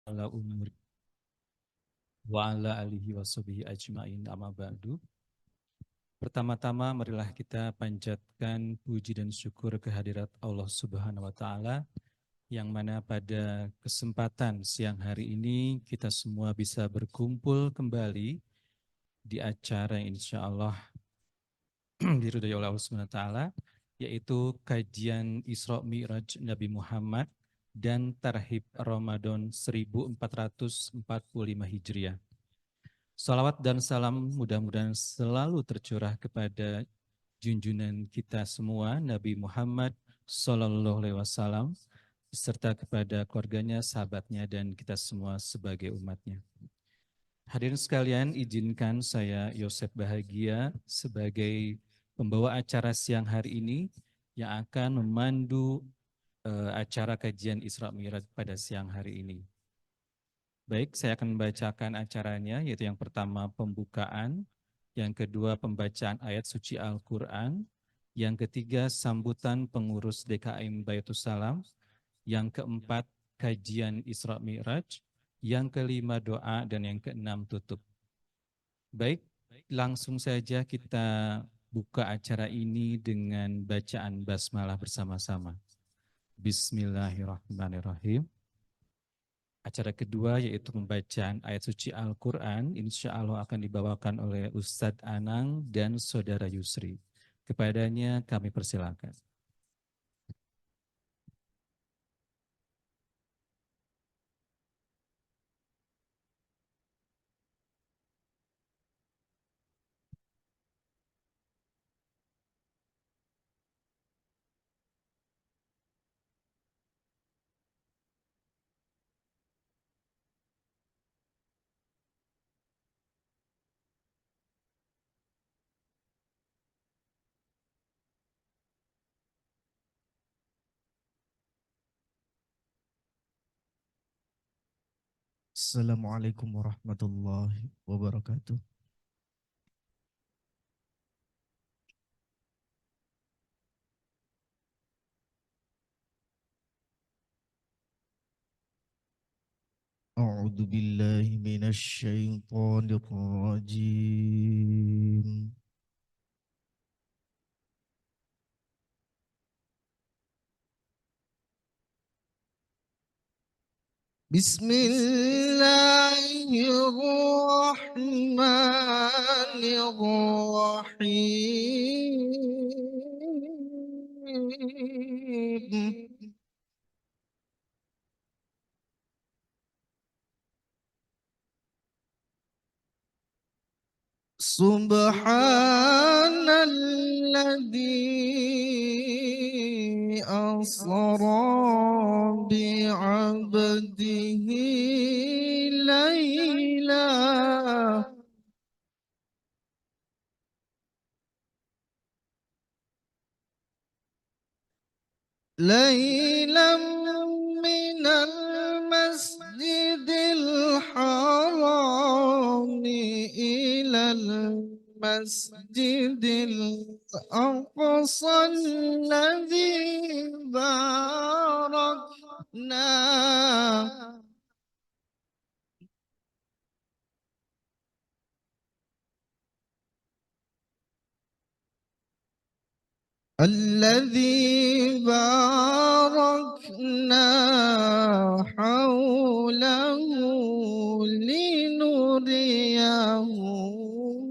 ala umur wa ala alihi wa sahbihi ajma'in amma ba'du. Pertama-tama marilah kita panjatkan puji dan syukur kehadirat Allah Subhanahu wa taala yang mana pada kesempatan siang hari ini kita semua bisa berkumpul kembali di acara yang insya Allah diridhai oleh Allah Subhanahu wa taala, yaitu kajian Isra Mi'raj Nabi Muhammad dan Tarhib Ramadan 1445 Hijriah. Salawat dan salam mudah-mudahan selalu tercurah kepada junjungan kita semua Nabi Muhammad Sallallahu Alaihi Wasallam serta kepada keluarganya, sahabatnya, dan kita semua sebagai umatnya. Hadirin sekalian, izinkan saya Yosef Bahagia sebagai pembawa acara siang hari ini yang akan memandu acara kajian Isra Mi'raj pada siang hari ini. Baik, saya akan membacakan acaranya, yaitu yang pertama pembukaan, yang kedua pembacaan ayat suci Al-Quran, yang ketiga sambutan pengurus DKM Baitussalam, yang keempat kajian Isra Mi'raj, yang kelima doa, dan yang keenam tutup. Baik, langsung saja kita buka acara ini dengan bacaan basmalah bersama-sama. Bismillahirrahmanirrahim. Acara kedua yaitu pembacaan ayat suci Al-Quran, insya Allah akan dibawakan oleh Ustadz Anang dan Saudara Yusri. Kepadanya kami persilakan. Assalamualaikum warahmatullahi wabarakatuh. A'udzu billahi minasy syaithanir rajim. Bismillahirrahmanirrahim. Subhanalladzi asra bi'abdihi layla ليلا من المسجد الحرام إلى المسجد الأقصى الذي باركنا الذي باركنا حوله لنريه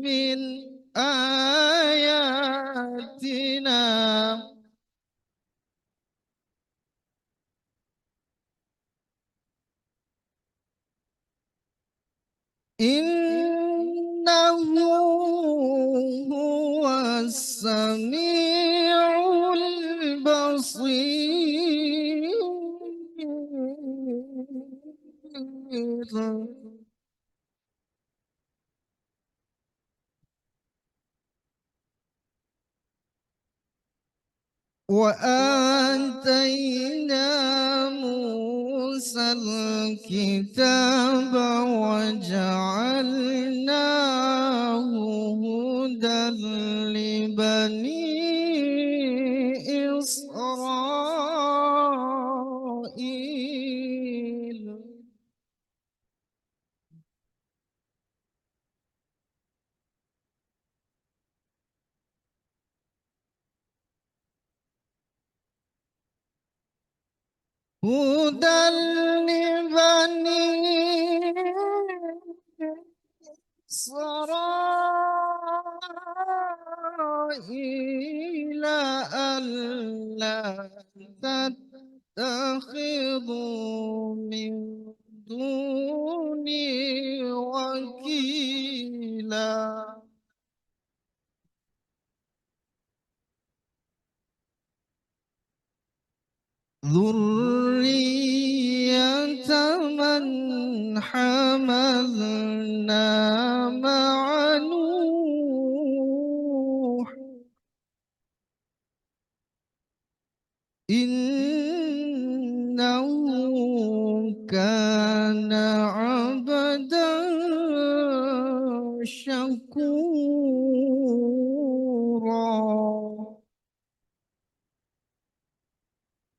من آياتنا إنه هو السميع البصير وآتينا موسى الكتاب وجعلناه هدى لبني إسرائيل هدى لبني إسرائيل ألا تتخذوا من دوني وكيلا ذرية من حملنا مع نوح إنه كان عبدا شكورا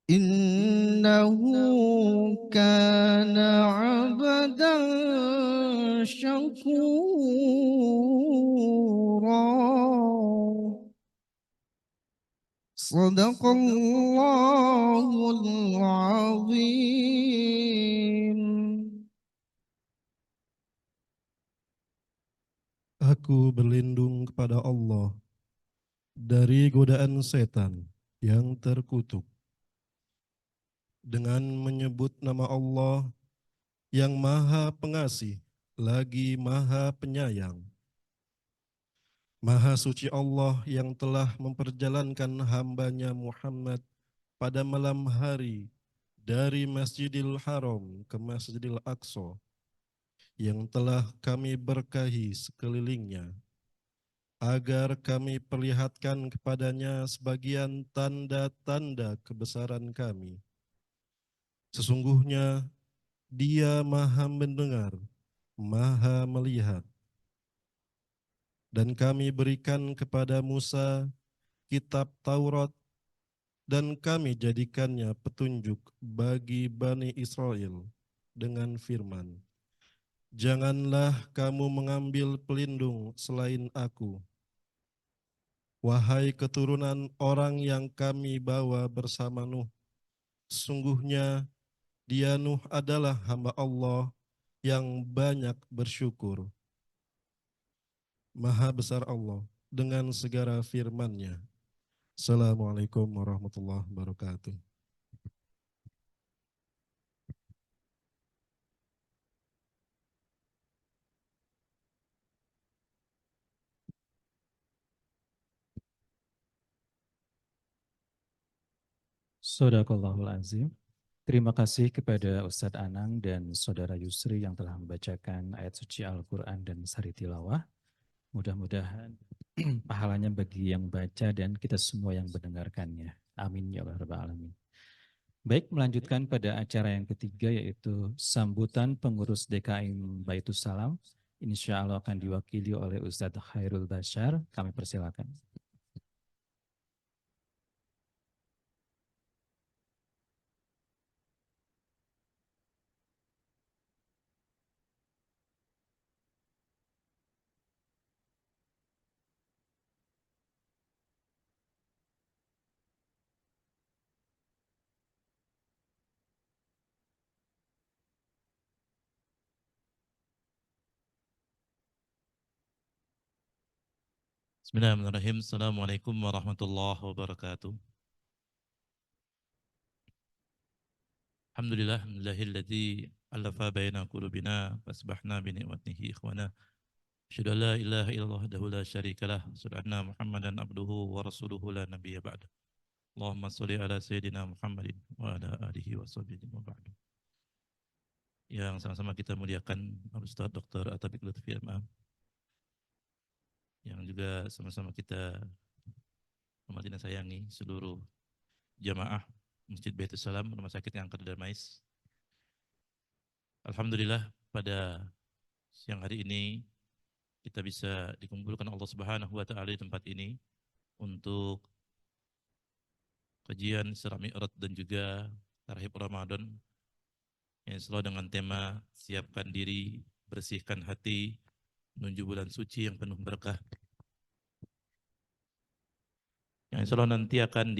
إنه كان عبدا شكورا صدق الله العظيم. Aku berlindung kepada Allah dari godaan setan yang terkutuk dengan menyebut nama Allah yang Maha Pengasih lagi Maha Penyayang. Maha suci Allah yang telah memperjalankan hambanya Muhammad pada malam hari dari Masjidil Haram ke Masjidil Aqsa yang telah kami berkahi sekelilingnya, agar kami perlihatkan kepadanya sebagian tanda-tanda kebesaran kami. Sesungguhnya Dia Maha mendengar, Maha melihat. Dan kami berikan kepada Musa kitab Taurat dan kami jadikannya petunjuk bagi Bani Israel dengan firman, janganlah kamu mengambil pelindung selain aku, wahai keturunan orang yang kami bawa bersama Nuh. Sungguhnya dia Nuh adalah hamba Allah yang banyak bersyukur. Maha besar Allah dengan segala firman-Nya. Assalamualaikum warahmatullahi wabarakatuh. Sadaqallahul azim. Terima kasih kepada Ustadz Anang dan Saudara Yusri yang telah membacakan ayat suci Al-Quran dan sari tilawah. Mudah-mudahan pahalanya bagi yang baca dan kita semua yang mendengarkannya. Amin ya rabbal alamin. Baik, melanjutkan pada acara yang ketiga yaitu sambutan pengurus DKI Baitus Salam. Insya Allah akan diwakili oleh Ustadz Khairul Bashar. Kami persilakan. Bismillahirrahmanirrahim. Assalamualaikum warahmatullahi wabarakatuh. Alhamdulillah, alhamdulillahilladzi alafa baina qulubina fasbahna bi ni'matihi ikhwana. Asyhadu an la ilaha illallah wahdahu la syarikalah, asyhadu anna Muhammadan abduhu wa rasuluhu la nabiyya ba'da. Allahumma shalli ala sayyidina Muhammadin wa ala alihi wa sahbihi wa ba'du. Yang sama-sama kita muliakan Ustaz Dr. Atabik Lutfi MA, yang juga sama-sama kita hormati dan sayangi seluruh jamaah Masjid Baitus Salam Rumah Sakit yang Angkat Darmais. Alhamdulillah pada siang hari ini kita bisa dikumpulkan Allah Subhanahu wa taala di tempat ini untuk kajian Isra Mi'raj dan juga Tarhib Ramadan yang selalu dengan tema siapkan diri, bersihkan hati menuju bulan suci yang penuh berkah. Yang selalu nanti akan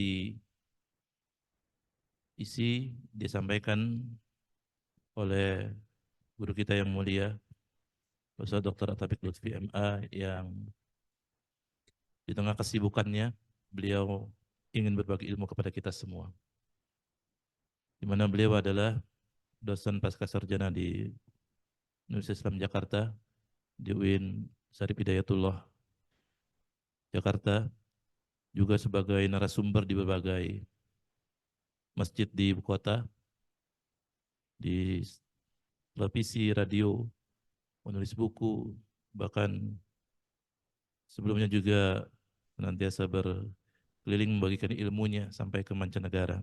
isi disampaikan oleh guru kita yang mulia, Ustaz Dr. Atabik Lutfi MA, yang di tengah kesibukannya beliau ingin berbagi ilmu kepada kita semua. Di mana beliau adalah dosen pasca sarjana di Universitas Islam Jakarta, di UIN Syarif Hidayatullah Jakarta, juga sebagai narasumber di berbagai masjid di ibu kota, di televisi, radio, menulis buku, bahkan sebelumnya juga senantiasa berkeliling membagikan ilmunya sampai ke mancanegara.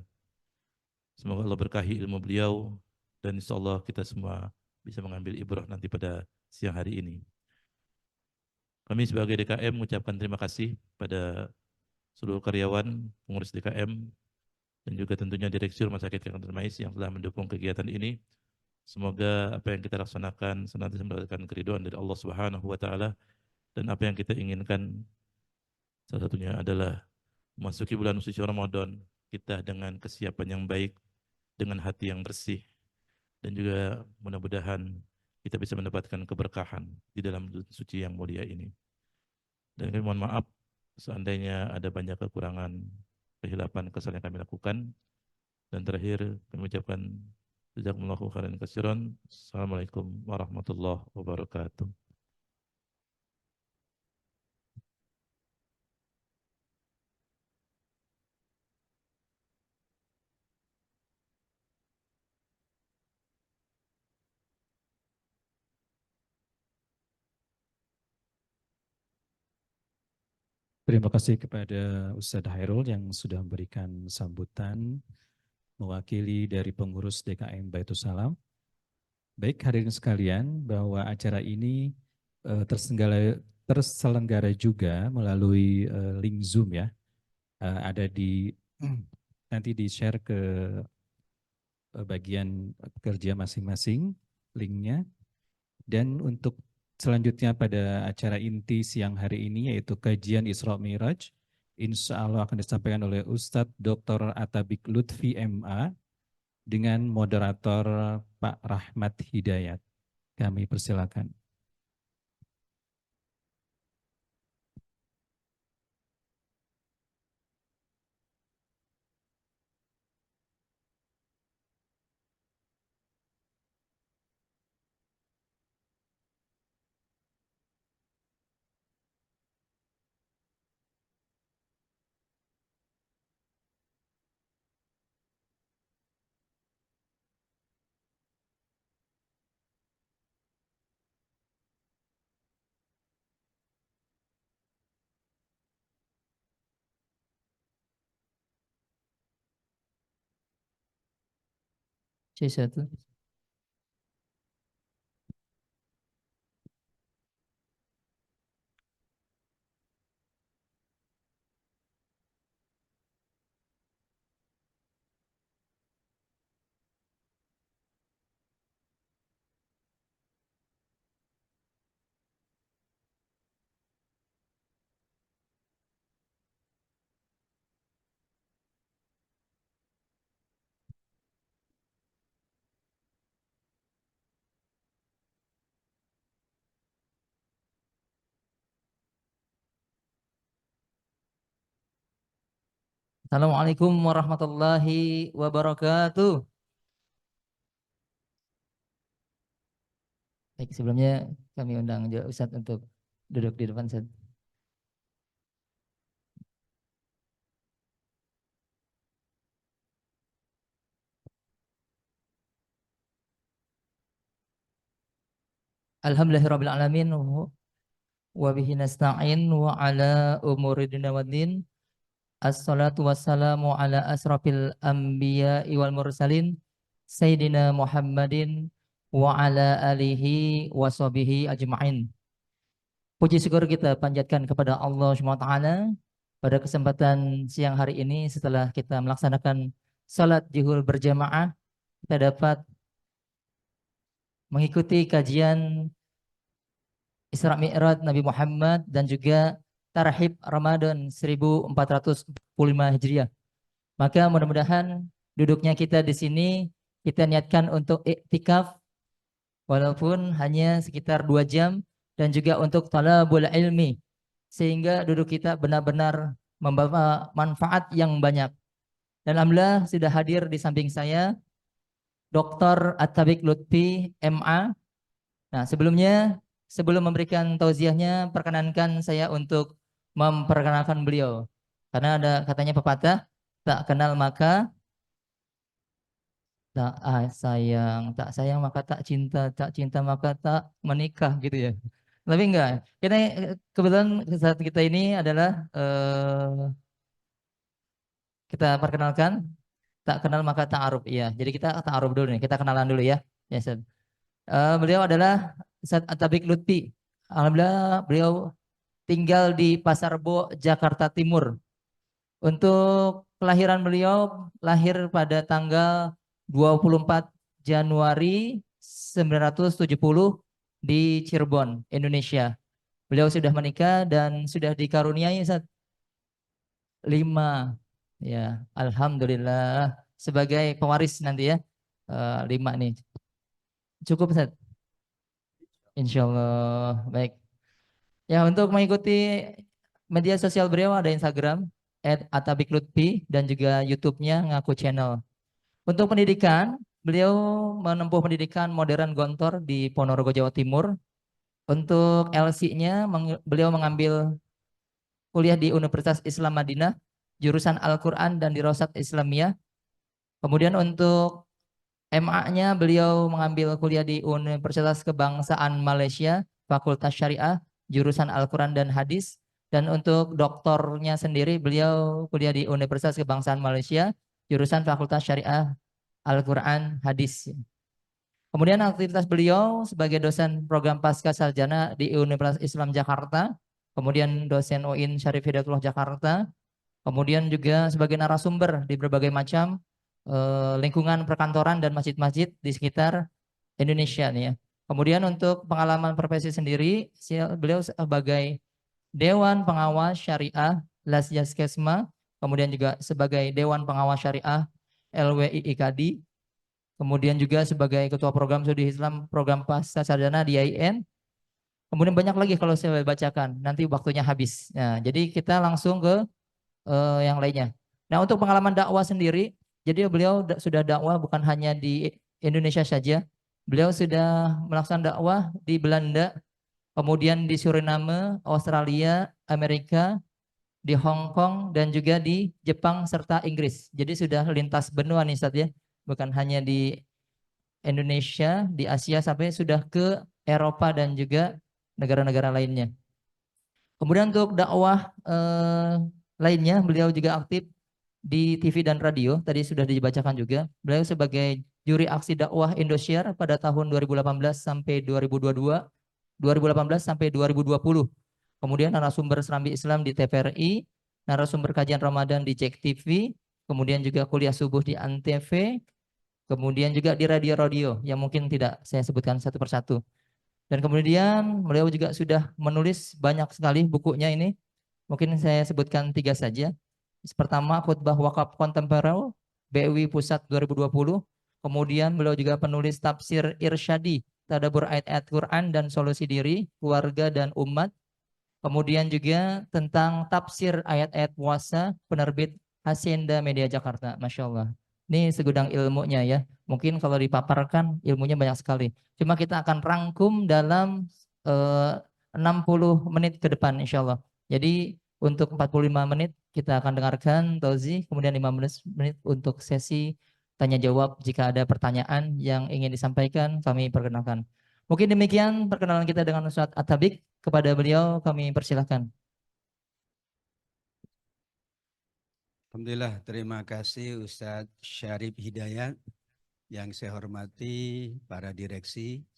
Semoga Allah berkahi ilmu beliau, dan insya Allah kita semua bisa mengambil ibrah nanti pada siang hari ini. Kami sebagai DKM mengucapkan terima kasih pada seluruh karyawan, pengurus DKM, dan juga tentunya Direksi Rumah Sakit Kanker Darmais yang telah mendukung kegiatan ini. Semoga apa yang kita laksanakan senantiasa mendapatkan keridhaan dari Allah Subhanahu wa taala, dan apa yang kita inginkan salah satunya adalah memasuki bulan suci Ramadan kita dengan kesiapan yang baik, dengan hati yang bersih, dan juga mudah-mudahan kita bisa mendapatkan keberkahan di dalam bulan suci yang mulia ini. Dan kami mohon maaf seandainya ada banyak kekurangan, kehilapan, kesalahan yang kami lakukan. Dan terakhir kami ucapkan jazakumullahu khairan katsiran. Assalamualaikum warahmatullahi wabarakatuh. Terima kasih kepada Ustadz Hairul yang sudah memberikan sambutan mewakili dari pengurus DKM Baitul Salam. Baik hadirin sekalian, bahwa acara ini terselenggara juga melalui link Zoom ya. Ada di nanti di-share ke bagian pekerja masing-masing linknya. Dan untuk selanjutnya pada acara inti siang hari ini yaitu kajian Isra Mi'raj, insya Allah akan disampaikan oleh Ustadz Dr. Atabik Lutfi MA dengan moderator Pak Rahmat Hidayat. Kami persilakan. C1. Assalamualaikum warahmatullahi wabarakatuh. Baik, sebelumnya kami undang juga Ustadz untuk duduk di depan Ustadz. Alhamdulillahirrabbilalamin wa bihi nasta'in wa ala umuri dunya waddin. Assalatu wassalamu ala asrafil anbiya wal mursalin Sayyidina Muhammadin wa ala alihi wa sahbihi ajma'in. Puji syukur kita panjatkan kepada Allah SWT pada kesempatan siang hari ini. Setelah kita melaksanakan salat zuhur berjamaah, kita dapat mengikuti kajian Isra Mi'raj Nabi Muhammad dan juga Tarhib Ramadan 1445 Hijriah. Maka mudah-mudahan duduknya kita di sini, kita niatkan untuk iktikaf walaupun hanya sekitar 2 jam dan juga untuk talabul ilmi sehingga duduk kita benar-benar membawa manfaat yang banyak. Dan alhamdulillah sudah hadir di samping saya Dr. At-Tabiq Lutfi MA. Nah, sebelum memberikan tausiahnya, perkenankan saya untuk memperkenalkan beliau. Karena ada katanya pepatah, tak kenal maka tak sayang maka tak cinta maka tak menikah gitu ya. Tapi enggak, kita kebetulan saat kita ini adalah kita perkenalkan tak kenal maka ta'aruf. Iya, jadi kita ta'aruf dulu nih, kita kenalan dulu ya. Ya, Ustaz. Beliau adalah Ustaz At-Tabiq Lutfi. Alhamdulillah beliau tinggal di Pasar Rebo, Jakarta Timur. Untuk kelahiran beliau lahir pada tanggal 24 Januari 1970 di Cirebon, Indonesia. Beliau sudah menikah dan sudah dikaruniai Ustaz 5. Ya, alhamdulillah sebagai pewaris nanti ya. 5 nih. Cukup Ustaz? Insya Allah. Baik. Ya, untuk mengikuti media sosial beliau ada Instagram @atabiklutfi dan juga YouTube-nya Ngaku Channel. Untuk pendidikan, beliau menempuh pendidikan modern Gontor di Ponorogo, Jawa Timur. Untuk LC-nya beliau mengambil kuliah di Universitas Islam Madinah, jurusan Al-Quran dan Dirasat Islamiyah. Kemudian untuk MA-nya beliau mengambil kuliah di Universitas Kebangsaan Malaysia, Fakultas Syariah, jurusan Al-Quran dan Hadis. Dan untuk doktornya sendiri beliau kuliah di Universitas Kebangsaan Malaysia, jurusan Fakultas Syariah, Al-Quran, Hadis. Kemudian aktivitas beliau sebagai dosen program Pasca Sarjana di Universitas Islam Jakarta, kemudian dosen UIN Syarif Hidayatullah Jakarta, kemudian juga sebagai narasumber di berbagai macam lingkungan perkantoran dan masjid-masjid di sekitar Indonesia nih ya. Kemudian untuk pengalaman profesi sendiri, beliau sebagai Dewan Pengawas Syariah Lasjaskesma, kemudian juga sebagai Dewan Pengawas Syariah LWIIKD, kemudian juga sebagai Ketua Program Studi Islam Program Pasca Sarjana di IAIN. Kemudian banyak lagi kalau saya bacakan, nanti waktunya habis. Nah, jadi kita langsung ke yang lainnya. Nah, untuk pengalaman dakwah sendiri, jadi beliau sudah dakwah bukan hanya di Indonesia saja. Beliau sudah melaksanakan dakwah di Belanda, kemudian di Suriname, Australia, Amerika, di Hong Kong, dan juga di Jepang serta Inggris. Jadi sudah lintas benua nih Ustaz ya. Bukan hanya di Indonesia, di Asia, sampai sudah ke Eropa dan juga negara-negara lainnya. Kemudian untuk dakwah lainnya, beliau juga aktif di TV dan radio, tadi sudah dibacakan juga. Beliau sebagai juri aksi dakwah Indosiar pada tahun 2018 sampai 2022, 2018 sampai 2020. Kemudian narasumber Serambi Islam di TVRI, narasumber kajian Ramadan di Cek TV, kemudian juga kuliah subuh di Antv, kemudian juga di radio-radio yang mungkin tidak saya sebutkan satu persatu. Dan kemudian beliau juga sudah menulis banyak sekali bukunya ini. Mungkin saya sebutkan 3 saja. Pertama, khutbah wakaf kontemporer BUI Pusat 2020. Kemudian beliau juga penulis tafsir Irsyadi, tadabbur ayat-ayat Quran dan solusi diri, keluarga dan umat. Kemudian juga tentang tafsir ayat-ayat puasa, penerbit Hasyenda Media Jakarta. Masya Allah. Ini segudang ilmunya ya. Mungkin kalau dipaparkan ilmunya banyak sekali. Cuma kita akan rangkum dalam 60 menit ke depan insya Allah. Jadi untuk 45 menit kita akan dengarkan Tauzi, kemudian 15 menit untuk sesi tanya jawab. Jika ada pertanyaan yang ingin disampaikan, kami perkenalkan. Mungkin demikian perkenalan kita dengan Ustaz At-Tabiq. Kepada beliau kami persilahkan. Alhamdulillah, terima kasih Ustadz Syarif Hidayat. Yang saya hormati para direksi,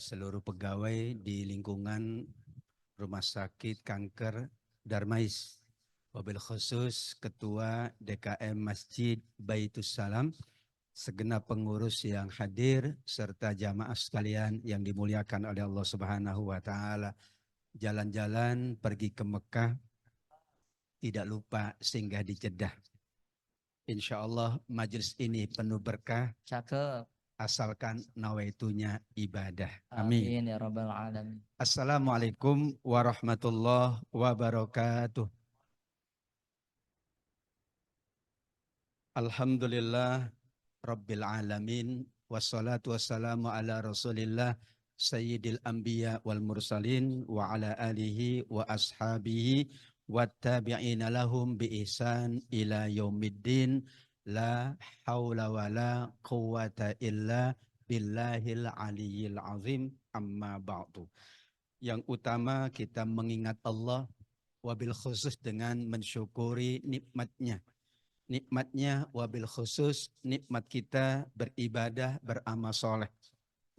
seluruh pegawai di lingkungan Rumah Sakit Kanker Darmais, wabil khusus Ketua DKM Masjid Baitus Salam, segenap pengurus yang hadir, serta jamaah sekalian yang dimuliakan oleh Allah Subhanahu wa Ta'ala. Jalan-jalan pergi ke Mekah, tidak lupa singgah di Jeddah. Insya Allah majelis ini penuh berkah Cakep. asalkan nawaitunya ibadah. Amin. Amin ya rabbal alamin. Assalamualaikum warahmatullahi wabarakatuh. Alhamdulillah Rabbil alamin. Wassalatu wassalamu ala rasulillah Sayyidil anbiya wal mursalin wa ala alihi wa ashabihi wa tabi'ina lahum bi ihsan ila yaumiddin. La haula wa la quwata illa billahil aliyyil azim, amma ba'du. Yang utama kita mengingat Allah, wabil khusus dengan mensyukuri nikmatnya. Nikmatnya wabil khusus nikmat kita beribadah, beramal soleh.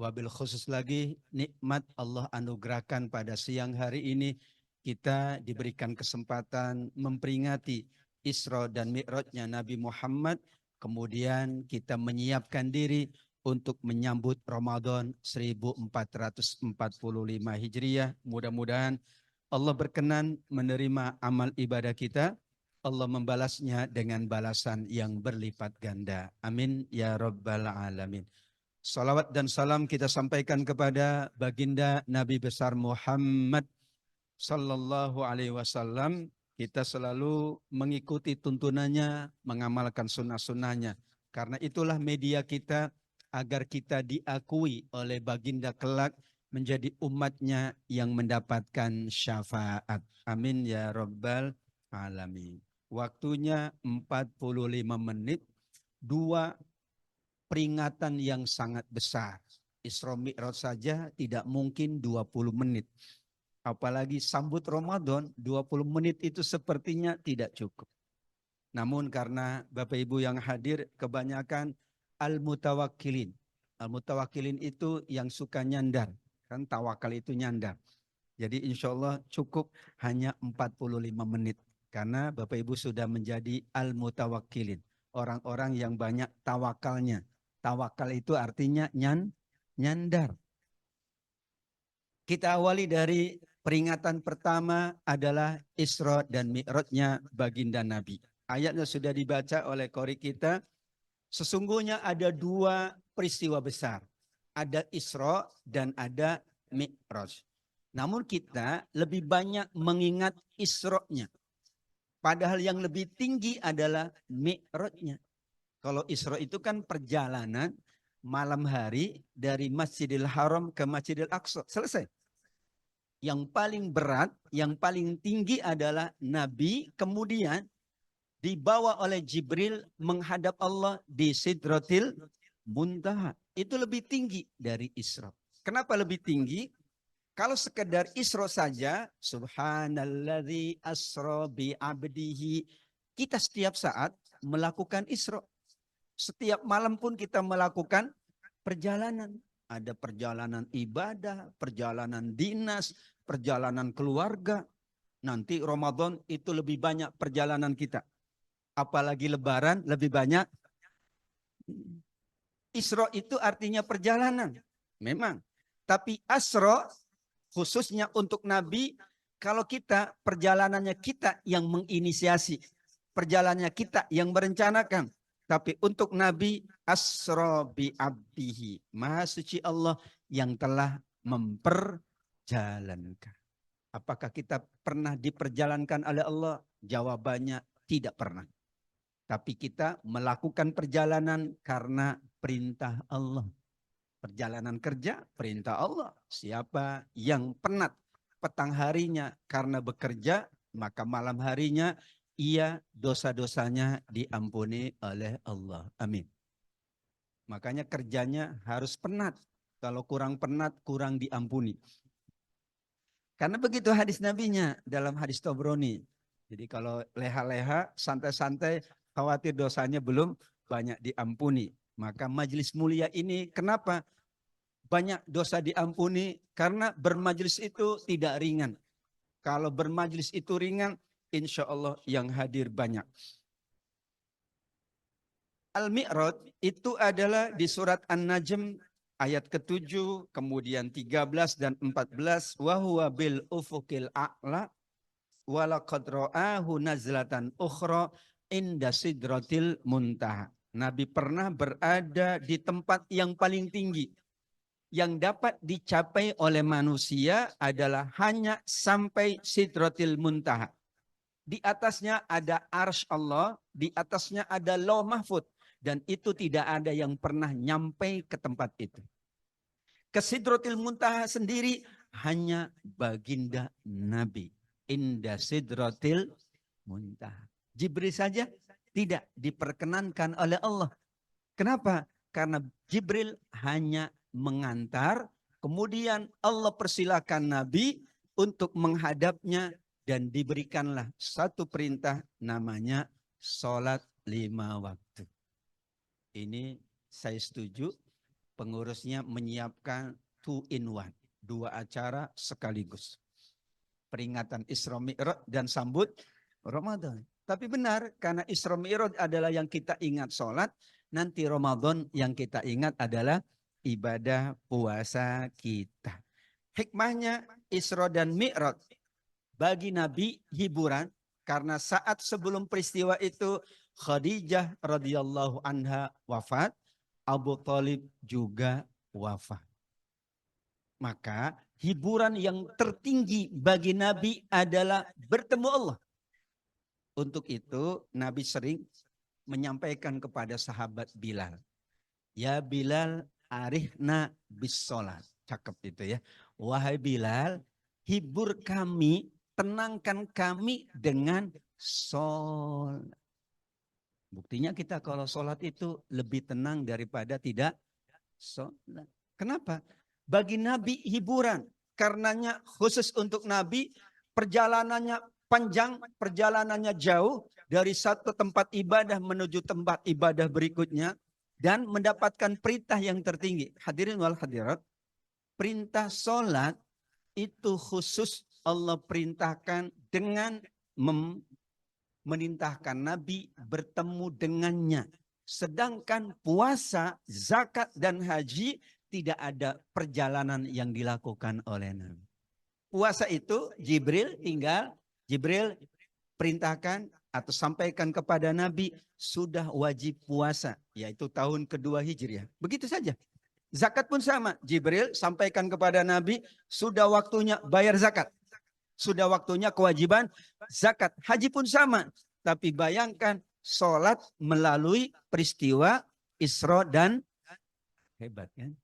Wabil khusus lagi nikmat Allah anugerahkan pada siang hari ini kita diberikan kesempatan memperingati Isra dan Mi'rajnya Nabi Muhammad. Kemudian kita menyiapkan diri untuk menyambut Ramadan 1445 Hijriah. Mudah-mudahan Allah berkenan menerima amal ibadah kita. Allah membalasnya dengan balasan yang berlipat ganda. Amin ya rabbal alamin. Salawat dan salam kita sampaikan kepada baginda Nabi besar Muhammad sallallahu alaihi wasallam. Kita selalu mengikuti tuntunannya, mengamalkan sunnah-sunnahnya. Karena itulah media kita agar kita diakui oleh baginda kelak menjadi umatnya yang mendapatkan syafaat. Amin ya rabbal alamin. Waktunya 45 menit, 2 peringatan yang sangat besar. Isra Mi'raj saja tidak mungkin 20 menit. Apalagi sambut Ramadan, 20 menit itu sepertinya tidak cukup. Namun karena Bapak Ibu yang hadir kebanyakan al-mutawakkilin. Al-mutawakkilin itu yang suka nyandar. Kan tawakal itu nyandar. Jadi insya Allah cukup hanya 45 menit. Karena Bapak Ibu sudah menjadi al-mutawakkilin. Orang-orang yang banyak tawakalnya. Tawakal itu artinya nyandar. Kita awali dari peringatan pertama adalah Isra dan Mi'rajnya baginda Nabi. Ayatnya sudah dibaca oleh qori kita. Sesungguhnya ada 2 peristiwa besar. Ada Isra dan ada Mi'raj. Namun kita lebih banyak mengingat Isra-nya. Padahal yang lebih tinggi adalah Mi'rajnya. Kalau Isra itu kan perjalanan malam hari dari Masjidil Haram ke Masjidil Aqsa. Selesai. Yang paling berat, yang paling tinggi adalah Nabi kemudian dibawa oleh Jibril menghadap Allah di Sidratil Muntaha. Itu lebih tinggi dari Isra. Kenapa lebih tinggi? Kalau sekedar Isra saja, subhanalladzi asra bi abdihi, kita setiap saat melakukan Isra. Setiap malam pun kita melakukan perjalanan. Ada perjalanan ibadah, perjalanan dinas, perjalanan keluarga. Nanti Ramadan itu lebih banyak perjalanan kita. Apalagi Lebaran lebih banyak. Isra itu artinya perjalanan. Memang. Tapi Asra khususnya untuk Nabi, kalau kita perjalanannya kita yang menginisiasi. Perjalanannya kita yang merencanakan. Tapi untuk Nabi, Asra bi abdihi. Maha suci Allah yang telah memperjalankan. Apakah kita pernah diperjalankan oleh Allah? Jawabannya tidak pernah. Tapi kita melakukan perjalanan karena perintah Allah. Perjalanan kerja, perintah Allah. Siapa yang penat petang harinya karena bekerja, maka malam harinya ia dosa-dosanya diampuni oleh Allah. Amin. Makanya kerjanya harus penat. Kalau kurang penat, kurang diampuni. Karena begitu hadis nabinya dalam hadis Tabrani. Jadi kalau leha-leha, santai-santai, khawatir dosanya belum banyak diampuni. Maka majelis mulia ini kenapa banyak dosa diampuni? Karena bermajelis itu tidak ringan. Kalau bermajelis itu ringan, insya Allah yang hadir banyak. Al-Mi'raj itu adalah di surat An-Najm ayat ke-7, kemudian 13 dan 14. Wa huwa bil ufuqil a'la wa laqad ra'ahu nazlatan ukhra inda sidratil muntaha. Nabi pernah berada di tempat yang paling tinggi. Yang dapat dicapai oleh manusia adalah hanya sampai sidratil muntaha. Di atasnya ada arsy Allah, di atasnya ada lauh mahfud. Dan itu tidak ada yang pernah nyampai ke tempat itu. Ke sidratil muntaha sendiri hanya baginda Nabi. Inda sidratil muntaha. Jibril saja tidak diperkenankan oleh Allah. Kenapa? Karena Jibril hanya mengantar, kemudian Allah persilakan Nabi untuk menghadapnya dan diberikanlah satu perintah namanya sholat 5 waktu. Ini saya setuju, pengurusnya menyiapkan 2 in 1, 2 acara sekaligus. Peringatan Isra Mi'raj dan sambut Ramadan. Tapi benar, karena Isra Mi'raj adalah yang kita ingat sholat, nanti Ramadan yang kita ingat adalah ibadah puasa kita. Hikmahnya Isra dan Mi'raj bagi Nabi hiburan, karena saat sebelum peristiwa itu Khadijah radhiyallahu anha wafat, Abu Thalib juga wafat. Maka hiburan yang tertinggi bagi Nabi adalah bertemu Allah. Untuk itu Nabi sering menyampaikan kepada sahabat Bilal, ya Bilal arihna bis sholat. Cakep itu ya. Wahai Bilal, hibur kami, tenangkan kami dengan sholat. Buktinya kita kalau sholat itu lebih tenang daripada tidak sholat. Kenapa? Bagi Nabi hiburan. Karenanya khusus untuk Nabi perjalanannya panjang, perjalanannya jauh dari satu tempat ibadah menuju tempat ibadah berikutnya dan mendapatkan perintah yang tertinggi. Hadirin wal hadirat, perintah sholat itu khusus Allah perintahkan dengan memerintahkan Nabi bertemu dengannya. Sedangkan puasa, zakat, dan haji tidak ada perjalanan yang dilakukan oleh Nabi. Puasa itu Jibril perintahkan atau sampaikan kepada Nabi sudah wajib puasa, yaitu tahun kedua Hijriah. Begitu saja. Zakat pun sama. Jibril sampaikan kepada Nabi sudah waktunya bayar zakat. Sudah waktunya kewajiban zakat. Haji pun sama. Tapi bayangkan sholat melalui peristiwa Isra dan hebat kan?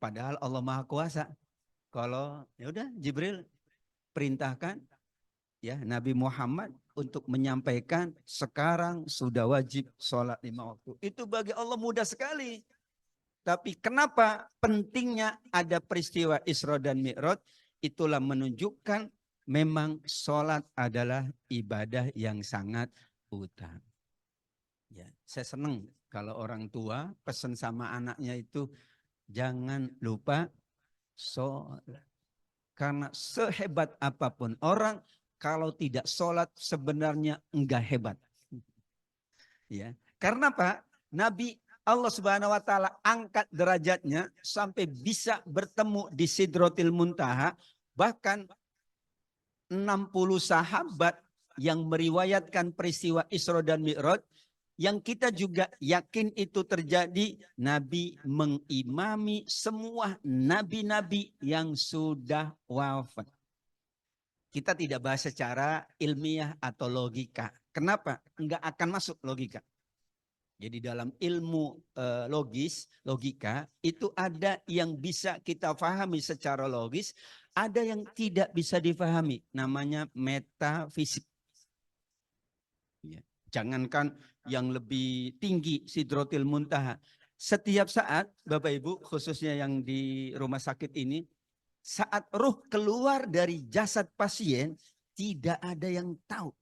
Padahal Allah Maha Kuasa. Kalau ya udah Jibril perintahkan ya Nabi Muhammad untuk menyampaikan sekarang sudah wajib sholat 5 waktu. Itu bagi Allah mudah sekali. Tapi kenapa pentingnya ada peristiwa Isra dan Mi'raj? Itulah menunjukkan memang sholat adalah ibadah yang sangat utama. Ya, saya senang kalau orang tua pesan sama anaknya itu jangan lupa sholat. Karena sehebat apapun orang, kalau tidak sholat sebenarnya enggak hebat. Ya, karena apa? Nabi Allah Subhanahu wa taala angkat derajatnya sampai bisa bertemu di Sidratil Muntaha. Bahkan 60 sahabat yang meriwayatkan peristiwa Isra dan Mi'raj yang kita juga yakin itu terjadi. Nabi mengimami semua nabi-nabi yang sudah wafat. Kita tidak bahas secara ilmiah atau logika. Kenapa? Enggak akan masuk logika. Jadi dalam ilmu logika itu ada yang bisa kita pahami secara logis, ada yang tidak bisa dipahami. Namanya metafisik. Ya. Jangankan yang lebih tinggi Sidratil Muntaha. Setiap saat Bapak Ibu khususnya yang di rumah sakit ini, saat ruh keluar dari jasad pasien tidak ada yang tahu.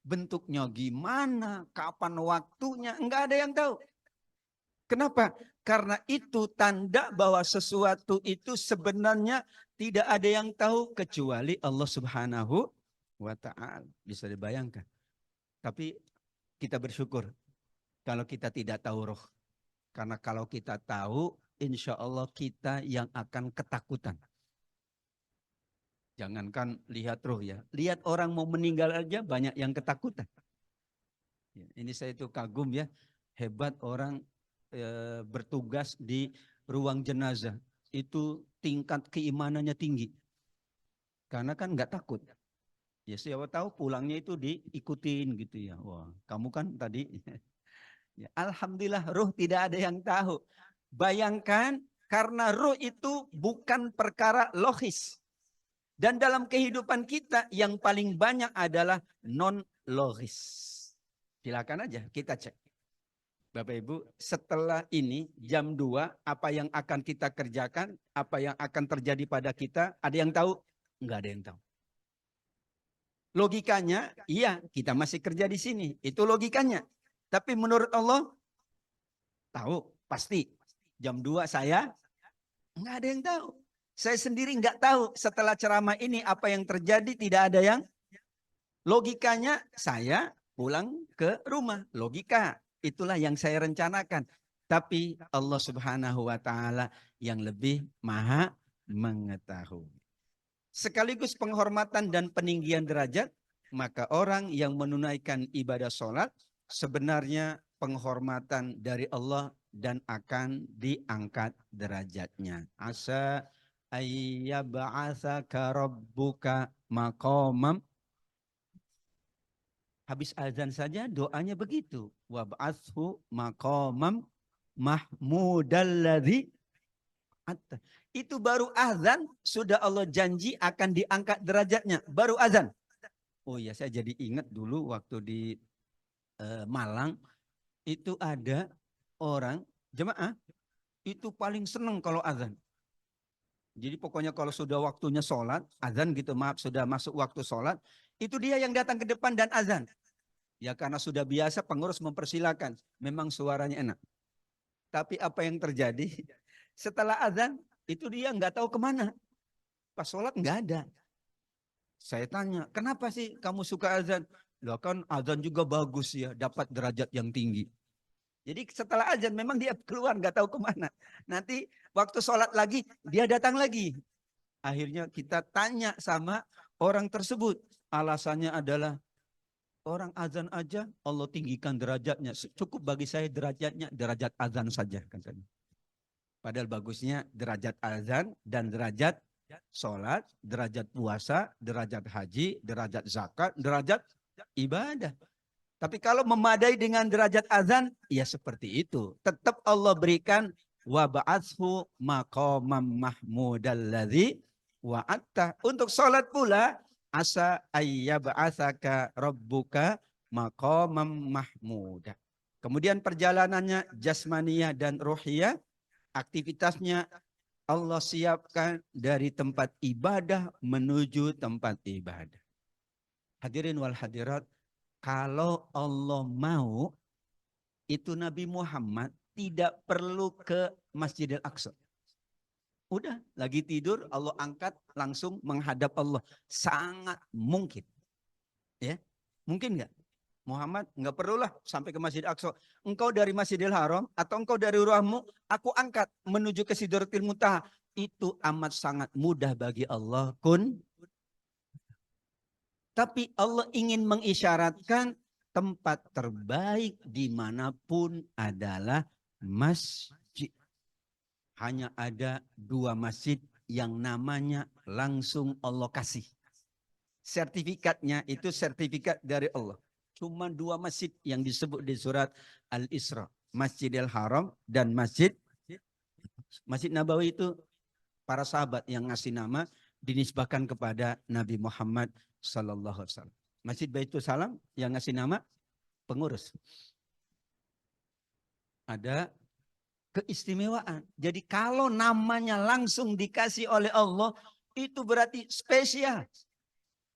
Bentuknya gimana, kapan waktunya, enggak ada yang tahu. Kenapa? Karena itu tanda bahwa sesuatu itu sebenarnya tidak ada yang tahu kecuali Allah Subhanahu wa ta'ala. Bisa dibayangkan. Tapi kita bersyukur kalau kita tidak tahu roh. Karena kalau kita tahu, insya Allah kita yang akan ketakutan. Jangankan lihat roh ya. Lihat orang mau meninggal aja banyak yang ketakutan. Ini saya itu kagum ya, hebat orang bertugas di ruang jenazah. Itu tingkat keimanannya tinggi. Karena kan nggak takut. Ya siapa tahu pulangnya itu diikutin gitu ya. Wah, kamu kan tadi. Ya, alhamdulillah ruh tidak ada yang tahu. Bayangkan karena ruh itu bukan perkara logis. Dan dalam kehidupan kita yang paling banyak adalah non-logis. Silakan aja kita cek. Bapak Ibu, setelah ini jam 2 apa yang akan kita kerjakan, apa yang akan terjadi pada kita, ada yang tahu? Enggak ada yang tahu. Logikanya, iya kita masih kerja di sini. Itu logikanya. Tapi menurut Allah, tahu pasti. Jam 2 saya enggak ada yang tahu. Saya sendiri enggak tahu setelah ceramah ini apa yang terjadi, tidak ada yang. Logikanya saya pulang ke rumah. Logika. Itulah yang saya rencanakan. Tapi Allah Subhanahu wa Ta'ala yang lebih maha mengetahui. Sekaligus penghormatan dan peninggian derajat, maka orang yang menunaikan ibadah sholat sebenarnya penghormatan dari Allah dan akan diangkat derajatnya. Asa ayyab'atsaka rabbuka maqamam. Habis azan saja doanya begitu. Wab'athu maqamam mahmudalladzi atta. Itu baru azan sudah Allah janji akan diangkat derajatnya. Baru azan. Oh ya, saya jadi ingat dulu waktu di Malang itu ada orang jemaah itu paling senang kalau azan. Jadi pokoknya kalau sudah waktunya sholat, azan gitu, maaf sudah masuk waktu sholat, itu dia yang datang ke depan dan azan. Ya karena sudah biasa pengurus mempersilakan, memang suaranya enak. Tapi apa yang terjadi? Setelah azan, itu dia nggak tahu kemana. Pas sholat nggak ada. Saya tanya, kenapa sih kamu suka azan? Loh kan azan juga bagus ya, dapat derajat yang tinggi. Jadi setelah azan memang dia keluar nggak tahu kemana. Nanti waktu sholat lagi dia datang lagi. Akhirnya kita tanya sama orang tersebut. Alasannya adalah orang azan aja Allah tinggikan derajatnya. Cukup bagi saya derajatnya derajat azan saja. Padahal bagusnya derajat azan dan derajat sholat, derajat puasa, derajat haji, derajat zakat, derajat ibadah. Tapi kalau memadai dengan derajat azan, ya seperti itu. Tetap Allah berikan wa ba'athu maqamam mahmudalladzi wa'atta. Untuk sholat pula, asa ayyab'atsaka rabbuka maqamam mahmuda. Kemudian perjalanannya jasmaniyah dan ruhiyah, aktivitasnya Allah siapkan dari tempat ibadah menuju tempat ibadah. Hadirin wal hadirat, kalau Allah mau, itu Nabi Muhammad tidak perlu ke Masjidil Aqsa. Udah, lagi tidur, Allah angkat, langsung menghadap Allah. Sangat mungkin. Ya, mungkin nggak? Muhammad, nggak perlulah sampai ke Masjidil Aqsa. Engkau dari Masjidil Haram, atau engkau dari rumahmu, aku angkat menuju ke Sidratil Muntaha. Itu amat sangat mudah bagi Allah. Tapi Allah ingin mengisyaratkan tempat terbaik dimanapun adalah masjid. Hanya ada 2 masjid yang namanya langsung Allah kasih. Sertifikatnya itu sertifikat dari Allah. Cuma 2 masjid yang disebut di surat Al-Isra. Masjidil Haram dan Masjid Nabawi itu para sahabat yang ngasih nama dinisbahkan kepada Nabi Muhammad Sallallahu Alaihi Wasallam. Masjid Baitul Salam yang ngasih nama pengurus. Ada keistimewaan. Jadi kalau namanya langsung dikasih oleh Allah, itu berarti spesial.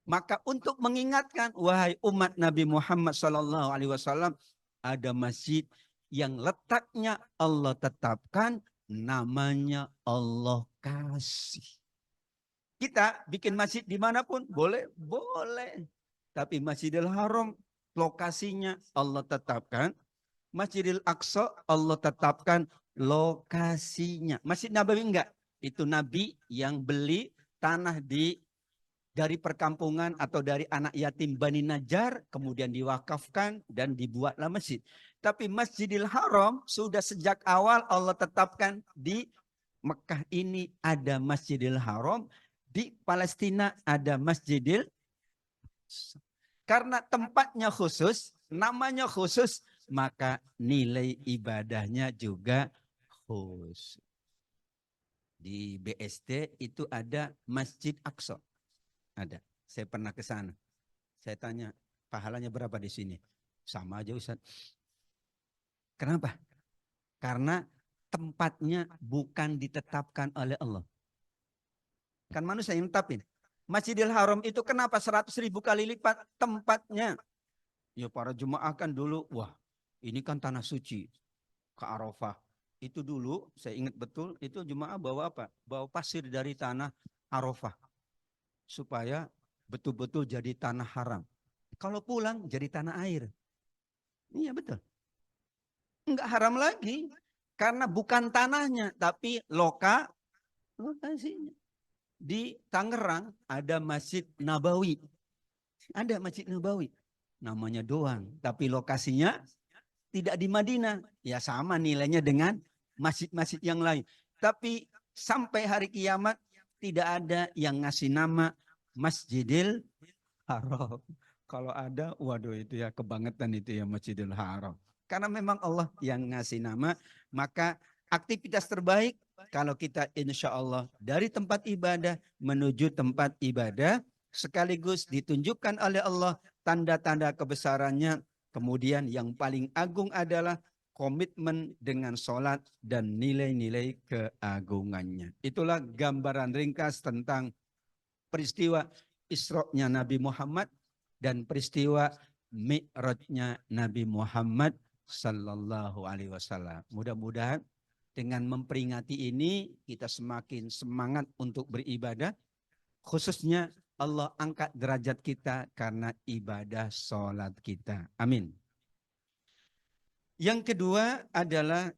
Maka untuk mengingatkan, wahai umat Nabi Muhammad Sallallahu Alaihi Wasallam, ada masjid yang letaknya Allah tetapkan, namanya Allah kasih. Kita bikin masjid dimanapun boleh, boleh. Tapi Masjidil Haram lokasinya Allah tetapkan. Masjidil Aqsa Allah tetapkan lokasinya. Masjid Nabawi enggak. Itu Nabi yang beli tanah di dari perkampungan atau dari anak yatim Bani Najjar, kemudian diwakafkan dan dibuatlah masjid. Tapi Masjidil Haram sudah sejak awal Allah tetapkan di Mekah ini ada Masjidil Haram, di Palestina ada Masjidil. Karena tempatnya khusus, namanya khusus, maka nilai ibadahnya juga khusus. Di BSD itu ada Masjid Aqsa. Ada. Saya pernah ke sana. Saya tanya, pahalanya berapa di sini? Sama aja Ustaz. Kenapa? Karena tempatnya bukan ditetapkan oleh Allah. Kan manusia yang tetapin. Masjidil Haram itu kenapa 100.000 kali lipat tempatnya? Ya para jemaah kan dulu, wah ini kan tanah suci ke Arafah. Itu dulu saya ingat betul itu jemaah bawa apa? Bawa pasir dari tanah Arafah. Supaya betul-betul jadi tanah haram. Kalau pulang jadi tanah air. Iya betul. Enggak haram lagi. Karena bukan tanahnya tapi lokasinya. Di Tangerang ada Masjid Nabawi. Ada Masjid Nabawi. Namanya doang. Tapi lokasinya tidak di Madinah. Ya sama nilainya dengan masjid-masjid yang lain. Tapi sampai hari kiamat tidak ada yang ngasih nama Masjidil Haram. Kalau ada, waduh itu ya kebangetan itu ya Masjidil Haram. Karena memang Allah yang ngasih nama. Maka aktivitas terbaik kalau kita insya Allah dari tempat ibadah menuju tempat ibadah. Sekaligus ditunjukkan oleh Allah tanda-tanda kebesarannya. Kemudian yang paling agung adalah komitmen dengan sholat dan nilai-nilai keagungannya. Itulah gambaran ringkas tentang peristiwa Isra-nya Nabi Muhammad dan peristiwa Mi'rajnya Nabi Muhammad Sallallahu Alaihi Wasallam. Mudah-mudahan dengan memperingati ini kita semakin semangat untuk beribadah. Khususnya Allah angkat derajat kita karena ibadah sholat kita. Amin. Yang kedua adalah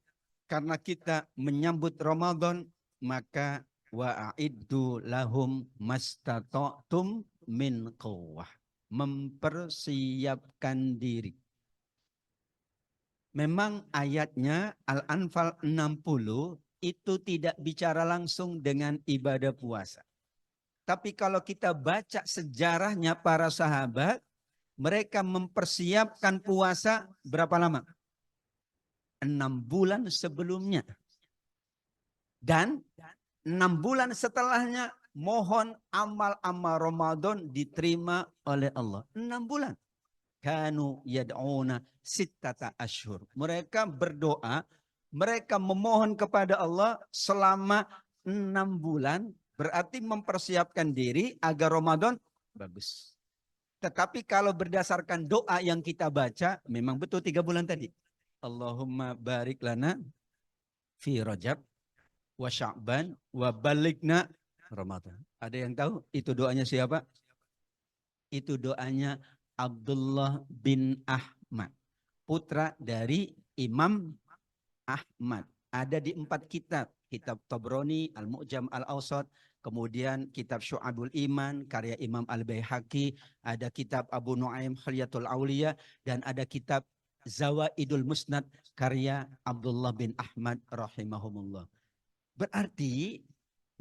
karena kita menyambut Ramadan, maka wa'iddu lahum mastata'tum min quwwah. Mempersiapkan diri. Memang ayatnya Al-Anfal 60 itu tidak bicara langsung dengan ibadah puasa. Tapi kalau kita baca sejarahnya para sahabat, mereka mempersiapkan puasa berapa lama? 6 bulan sebelumnya. Dan 6 bulan setelahnya mohon amal-amal Ramadan diterima oleh Allah. 6 bulan. Kanu yad'una sittata ashhur. Mereka berdoa, mereka memohon kepada Allah selama 6 bulan. Berarti mempersiapkan diri agar Ramadan bagus. Tetapi kalau berdasarkan doa yang kita baca, memang betul 3 bulan tadi. Allahumma barik lana fi Rajab wa Sya'ban wa balighna Ramadan. Ada yang tahu itu doanya siapa? Itu doanya Abdullah bin Ahmad, putra dari Imam Ahmad. Ada di 4 kitab. Kitab Tabrani, Al-Mu'jam Al-Awsat, kemudian kitab Syu'abul Iman, karya Imam Al-Baihaqi, ada kitab Abu Nu'aim Khilyatul Auliya, dan ada kitab Zawaidul Musnad, karya Abdullah bin Ahmad rahimahumullah. Berarti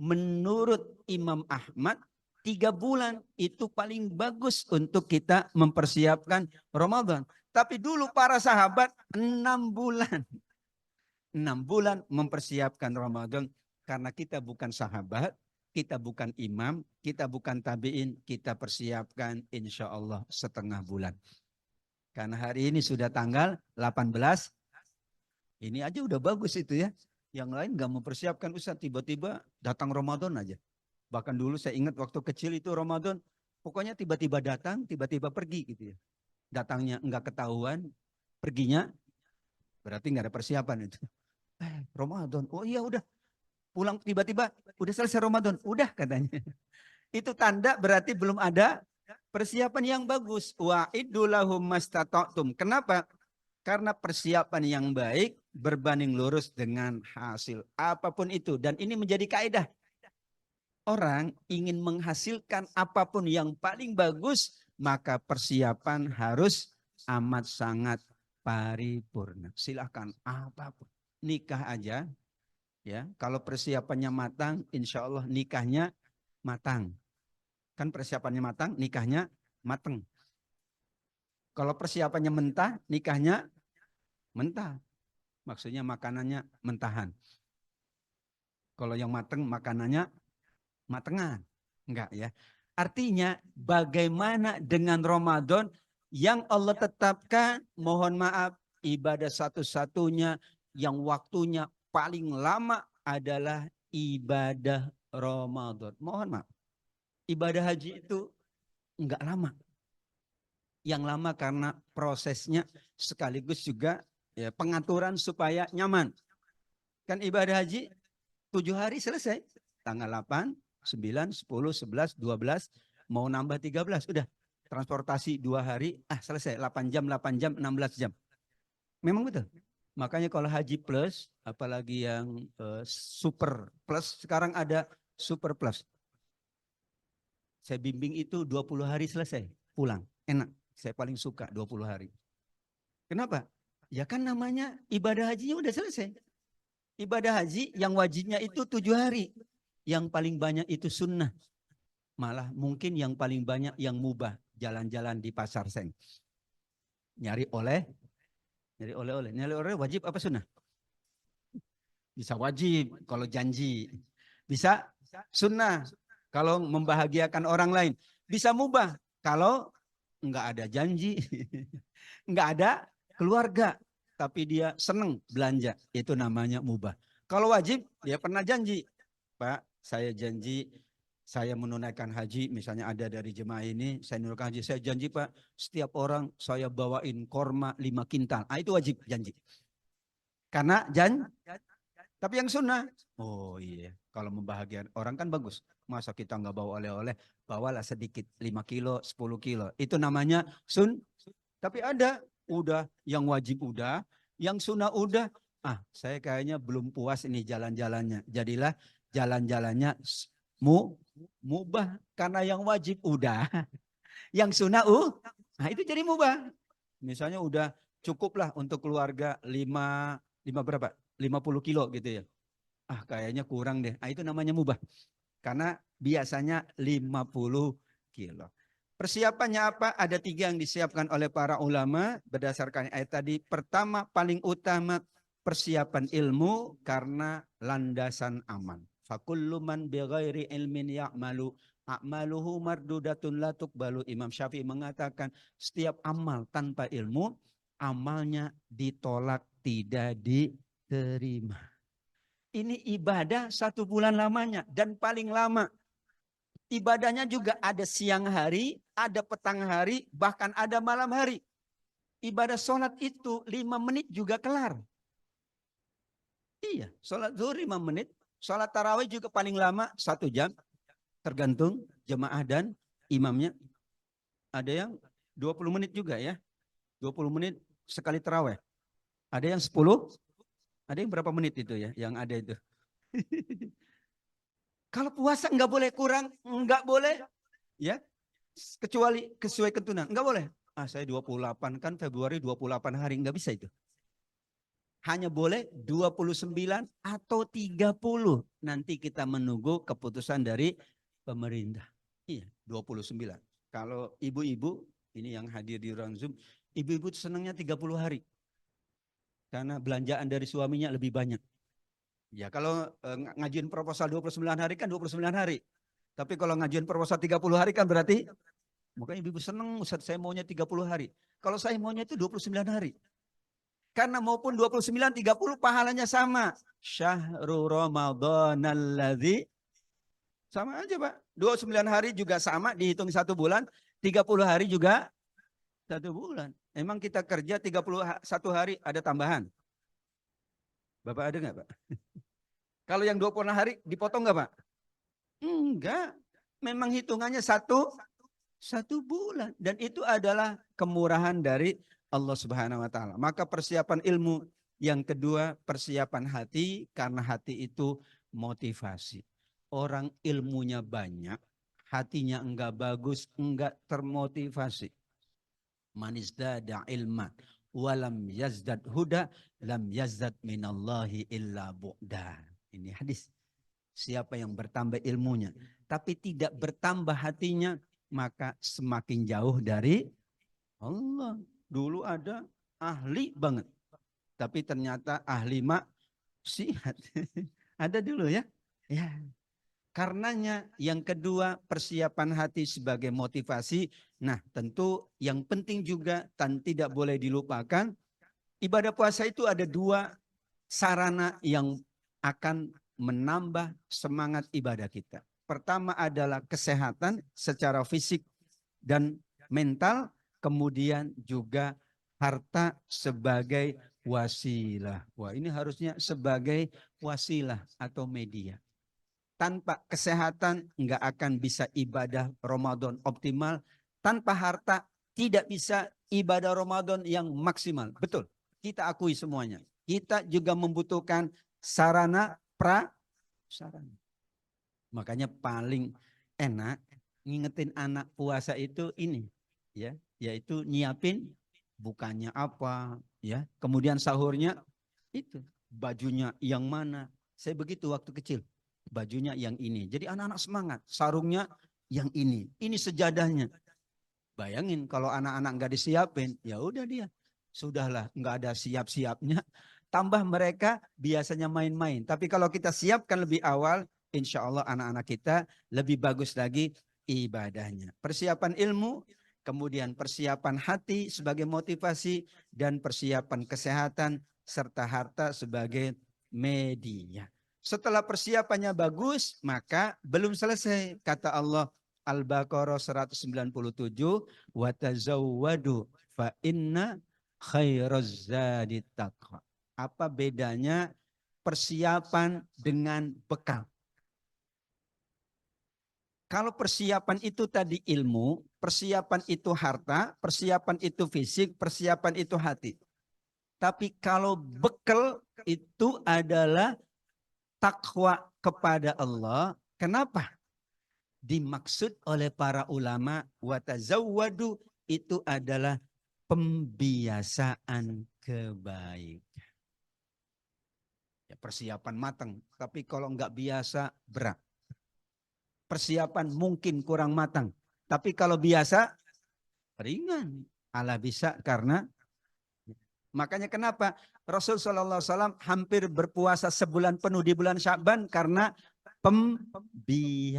menurut Imam Ahmad, 3 bulan itu paling bagus untuk kita mempersiapkan Ramadan. Tapi dulu para sahabat 6 bulan. 6 bulan mempersiapkan Ramadan. Karena kita bukan sahabat, kita bukan imam, kita bukan tabi'in, kita persiapkan insya Allah setengah bulan. Karena hari ini sudah tanggal 18. Ini aja udah bagus itu ya. Yang lain gak mempersiapkan Ustaz, tiba-tiba datang Ramadan aja. Bahkan dulu saya ingat waktu kecil itu Ramadan, pokoknya tiba-tiba datang, tiba-tiba pergi gitu ya. Datangnya enggak ketahuan, perginya berarti enggak ada persiapan itu. Ramadan, oh iya udah. Pulang tiba-tiba, udah selesai Ramadan, udah katanya. Itu tanda berarti belum ada persiapan yang bagus. Wa'iddu lahum mastata'tum. Kenapa? Karena persiapan yang baik berbanding lurus dengan hasil apapun itu. Dan ini menjadi kaidah. orang ingin menghasilkan apapun yang paling bagus, maka persiapan harus amat sangat paripurna. Silahkan apapun. Nikah aja, ya. Kalau persiapannya matang, insya Allah nikahnya matang. Kan persiapannya matang, nikahnya matang. Kalau persiapannya mentah, nikahnya mentah. Maksudnya makanannya mentahan. Kalau yang matang, makanannya matengan. Enggak ya. Artinya bagaimana dengan Ramadan yang Allah tetapkan, mohon maaf, ibadah satu-satunya yang waktunya paling lama adalah ibadah Ramadan. Mohon maaf. Ibadah haji itu enggak lama. Yang lama karena prosesnya sekaligus juga ya, pengaturan supaya nyaman. Kan ibadah haji 7 hari selesai. Tanggal 8, 9, 10, 11, 12, mau nambah 13. Udah, transportasi 2 hari, selesai. 8 jam, 8 jam, 16 jam. Memang betul. Makanya kalau haji plus, apalagi yang super plus, sekarang ada super plus. Saya bimbing itu 20 hari selesai, pulang. Enak, saya paling suka 20 hari. Kenapa? Ya kan namanya ibadah hajinya udah selesai. Ibadah haji yang wajibnya itu 7 hari. Yang paling banyak itu sunnah. Malah mungkin yang paling banyak yang mubah. Jalan-jalan di pasar seng. Nyari oleh-oleh. Nyari oleh wajib apa sunnah? Bisa wajib kalau janji. Bisa sunnah kalau membahagiakan orang lain. Bisa mubah kalau enggak ada janji. Enggak ada keluarga. Tapi dia senang belanja. Itu namanya mubah. Kalau wajib, dia pernah janji. Pak, saya janji, saya menunaikan haji. Misalnya ada dari jemaah ini, saya menunaikan haji. Saya janji Pak, setiap orang saya bawain korma 5 kintal. Itu wajib janji. Karena tapi yang sunnah. Oh iya, kalau membahagiakan orang kan bagus. Masa kita nggak bawa oleh-oleh, bawalah sedikit. 5 kilo, 10 kilo. Itu namanya Tapi ada. Udah, yang wajib udah, yang sunnah udah. Saya kayaknya belum puas ini jalan-jalannya. Jadilah jalan-jalannya mubah. Karena yang wajib udah. Yang sunnah itu jadi mubah. Misalnya udah cukuplah untuk keluarga 5 berapa? 50 kilo gitu ya. Kayaknya kurang deh. Itu namanya mubah. Karena biasanya 50 kilo. Persiapannya apa? Ada 3 yang disiapkan oleh para ulama berdasarkan ayat tadi. Pertama, paling utama persiapan ilmu karena landasan aman. Fakullu man bighairi ilmin ya'malu a'maluhu mardudatun la tuqbalu. Imam Syafi'i mengatakan setiap amal tanpa ilmu, amalnya ditolak, tidak diterima. Ini ibadah 1 bulan lamanya dan paling lama. Ibadahnya juga ada siang hari, ada petang hari, bahkan ada malam hari. Ibadah sholat itu 5 menit juga kelar. Iya, sholat zuhur 5 menit. Sholat tarawih juga paling lama 1 jam. Tergantung jemaah dan imamnya. Ada yang 20 menit juga ya. 20 menit sekali tarawih. Ada yang 10. Ada yang berapa menit itu ya yang ada itu. Kalau puasa enggak boleh kurang, enggak boleh ya. Kecuali sesuai ketentuan, enggak boleh. Saya 28 kan Februari 28 hari, enggak bisa itu. Hanya boleh 29 atau 30. Nanti kita menunggu keputusan dari pemerintah. Iya, 29. Kalau ibu-ibu, ini yang hadir di ruang Zoom, ibu-ibu senangnya 30 hari. Karena belanjaan dari suaminya lebih banyak. Ya kalau ngajuin proposal 29 hari kan 29 hari. Tapi kalau ngajuin proposal 30 hari kan berarti, makanya ibu senang, Ustaz saya maunya 30 hari. Kalau saya maunya itu 29 hari. Karena maupun 29, 30 pahalanya sama. Syahrul Ramadanalladzi. Sama aja Pak. 29 hari juga sama, dihitung 1 bulan. 30 hari juga 1 bulan. Emang kita kerja 31 hari ada tambahan? Bapak ada nggak Pak? Kalau yang 20 hari dipotong nggak Pak? Enggak. Memang hitungannya 1 bulan. Dan itu adalah kemurahan dari Allah Subhanahu wa Ta'ala. Maka persiapan ilmu. Yang kedua, persiapan hati. Karena hati itu motivasi. orang ilmunya banyak, hatinya enggak bagus, enggak termotivasi. Manizdada ilman walam yazdad huda lam yazdad minallahi illa bu'da. Ini hadis. Siapa yang bertambah ilmunya tapi tidak bertambah hatinya, maka semakin jauh dari Allah. Dulu ada ahli banget, tapi ternyata ahli maksiat. Ada dulu ya. Ya. Karenanya yang kedua, persiapan hati sebagai motivasi. Nah, tentu yang penting juga dan tidak boleh dilupakan, ibadah puasa itu ada dua sarana yang akan menambah semangat ibadah kita. Pertama adalah kesehatan secara fisik dan mental, kemudian juga harta sebagai wasilah. Wah, ini harusnya sebagai wasilah atau media. Tanpa kesehatan nggak akan bisa ibadah Ramadan optimal. Tanpa harta tidak bisa ibadah Ramadan yang maksimal. Betul, kita akui semuanya. Kita juga membutuhkan sarana prasarana. Makanya paling enak ngingetin anak puasa itu ini, ya, yaitu nyiapin bukannya apa, ya. Kemudian sahurnya itu bajunya yang mana. Saya begitu waktu kecil. Bajunya yang ini. Jadi anak-anak semangat. Sarungnya yang ini. Ini sejadahnya. Bayangin kalau anak-anak nggak disiapin, ya udah dia. Sudahlah, nggak ada siap-siapnya. Tambah mereka biasanya main-main. Tapi kalau kita siapkan lebih awal, insya Allah anak-anak kita lebih bagus lagi ibadahnya. Persiapan ilmu, kemudian persiapan hati sebagai motivasi, dan persiapan kesehatan serta harta sebagai media. Setelah persiapannya bagus, maka belum selesai. Kata Allah Al-Baqarah 197, wa tazawwadu fa inna khairaz zadi taqwa. Apa bedanya persiapan dengan bekal? Kalau persiapan itu tadi ilmu, persiapan itu harta, persiapan itu fisik, persiapan itu hati. Tapi kalau bekal itu adalah takwa kepada Allah. Kenapa? Dimaksud oleh para ulama wa tazawwadu itu adalah pembiasaan kebaikan. Ya, persiapan matang, tapi kalau enggak biasa berat. Persiapan mungkin kurang matang, tapi kalau biasa ringan. Allah bisa karena makanya kenapa Rasulullah SAW hampir berpuasa sebulan penuh di bulan Sya'ban, karena pembiasa.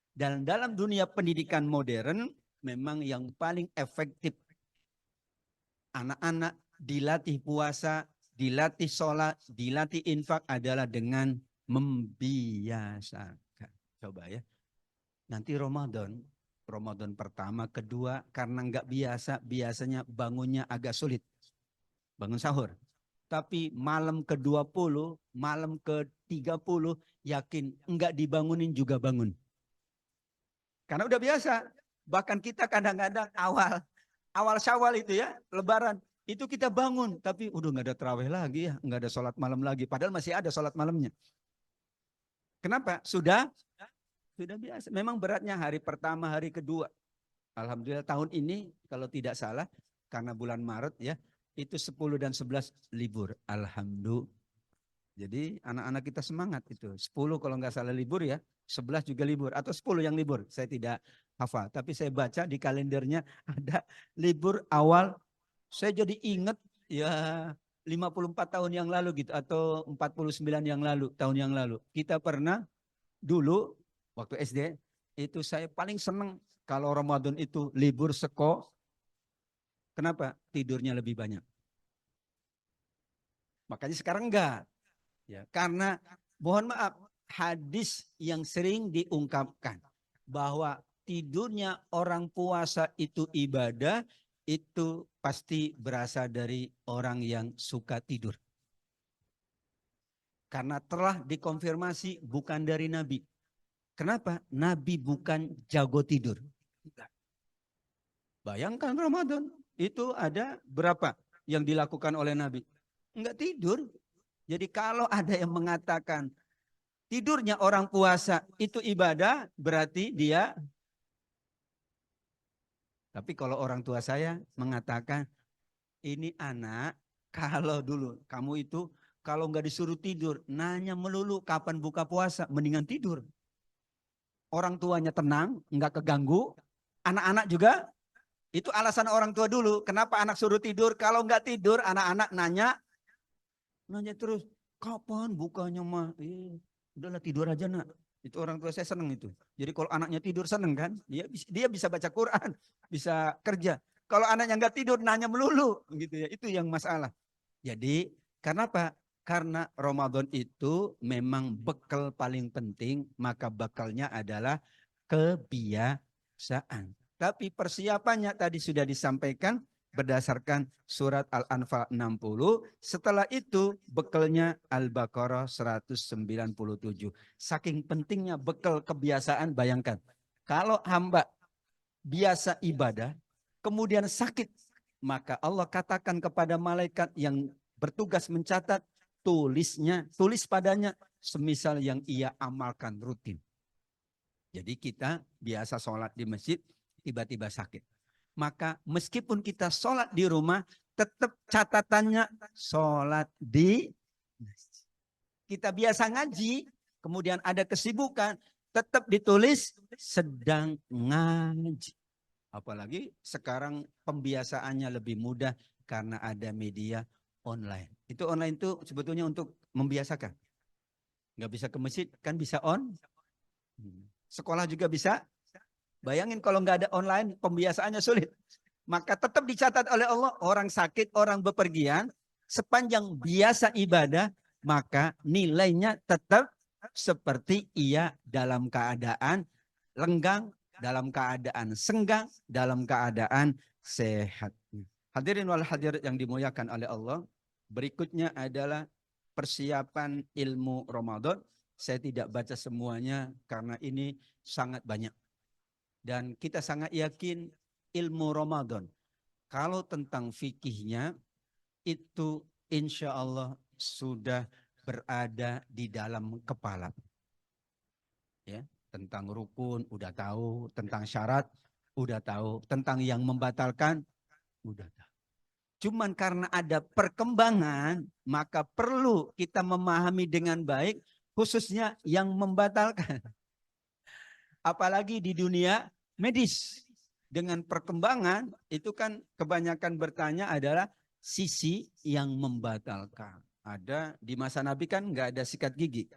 Dan dalam dunia pendidikan modern memang yang paling efektif anak-anak dilatih puasa, dilatih sholat, dilatih infak adalah dengan membiasakan. Coba ya. Nanti Ramadan pertama, kedua, karena nggak biasa, biasanya bangunnya agak sulit. Bangun sahur. Tapi malam ke-20, malam ke-30, yakin enggak dibangunin juga bangun. Karena udah biasa. Bahkan kita kadang-kadang awal Syawal itu ya, Lebaran, itu kita bangun. Tapi udah enggak ada tarawih lagi ya, enggak ada sholat malam lagi. Padahal masih ada sholat malamnya. Kenapa? Sudah biasa. Memang beratnya hari pertama, hari kedua. Alhamdulillah tahun ini kalau tidak salah, karena bulan Maret ya, itu 10 dan 11 libur. Alhamdulillah. Jadi anak-anak kita semangat itu. 10 kalau nggak salah libur ya, 11 juga libur. Atau 10 yang libur. Saya tidak hafal. Tapi saya baca di kalendernya ada libur awal. Saya jadi ingat ya 54 tahun yang lalu gitu. Atau 49 yang lalu, tahun yang lalu. Kita pernah dulu waktu SD, itu saya paling senang kalau Ramadan itu libur sekolah. Kenapa? Tidurnya lebih banyak. Makanya sekarang enggak. Ya, karena mohon maaf, hadis yang sering diungkapkan bahwa tidurnya orang puasa itu ibadah, itu pasti berasal dari orang yang suka tidur. Karena telah dikonfirmasi bukan dari Nabi. Kenapa? Nabi bukan jago tidur. Bayangkan Ramadan. Itu ada berapa yang dilakukan oleh Nabi? Enggak tidur. Jadi kalau ada yang mengatakan tidurnya orang puasa itu ibadah, berarti dia. Tapi kalau orang tua saya mengatakan, ini anak, kalau dulu kamu itu kalau nggak disuruh tidur, nanya melulu kapan buka puasa, mendingan tidur. Orang tuanya tenang, nggak keganggu, anak-anak juga. Itu alasan orang tua dulu. Kenapa anak suruh tidur? Kalau nggak tidur, anak-anak nanya terus, kapan bukanya mah? Udahlah tidur aja nak. Itu orang tua saya seneng itu. Jadi kalau anaknya tidur seneng kan? Dia bisa baca Quran, bisa kerja. Kalau anaknya nggak tidur, nanya melulu, gitu ya. Itu yang masalah. Jadi karena apa? Karena Ramadan itu memang bekal paling penting, maka bekalnya adalah kebiasaan. Tapi persiapannya tadi sudah disampaikan berdasarkan surat Al-Anfal 60. Setelah itu bekalnya Al-Baqarah 197. Saking pentingnya bekal kebiasaan, bayangkan. Kalau hamba biasa ibadah, kemudian sakit, maka Allah katakan kepada malaikat yang bertugas mencatat, tulis padanya semisal yang ia amalkan rutin. Jadi kita biasa sholat di masjid, tiba-tiba sakit. Maka meskipun kita sholat di rumah, tetap catatannya sholat di masjid. Kita biasa ngaji, kemudian ada kesibukan, tetap ditulis sedang ngaji. Apalagi sekarang pembiasaannya lebih mudah karena ada media online. Itu online itu sebetulnya untuk membiasakan. Nggak bisa ke masjid, kan bisa Sekolah juga bisa. Bayangin kalau nggak ada online, pembiasaannya sulit. Maka tetap dicatat oleh Allah, orang sakit, orang bepergian, sepanjang biasa ibadah, maka nilainya tetap seperti ia dalam keadaan lenggang, dalam keadaan senggang, dalam keadaan sehat. Hadirin wal hadirat yang dimuliakan oleh Allah, berikutnya adalah persiapan ilmu Ramadan. Saya tidak baca semuanya karena ini sangat banyak. Dan kita sangat yakin ilmu Ramadan, kalau tentang fikihnya, itu insya Allah sudah berada di dalam kepala. Ya, tentang rukun udah tahu, tentang syarat udah tahu, tentang yang membatalkan udah tahu. Cuman karena ada perkembangan, maka perlu kita memahami dengan baik, khususnya yang membatalkan. Apalagi di dunia medis. Dengan perkembangan, itu kan kebanyakan bertanya adalah sisi yang membatalkan. Ada di masa Nabi kan nggak ada sikat gigi.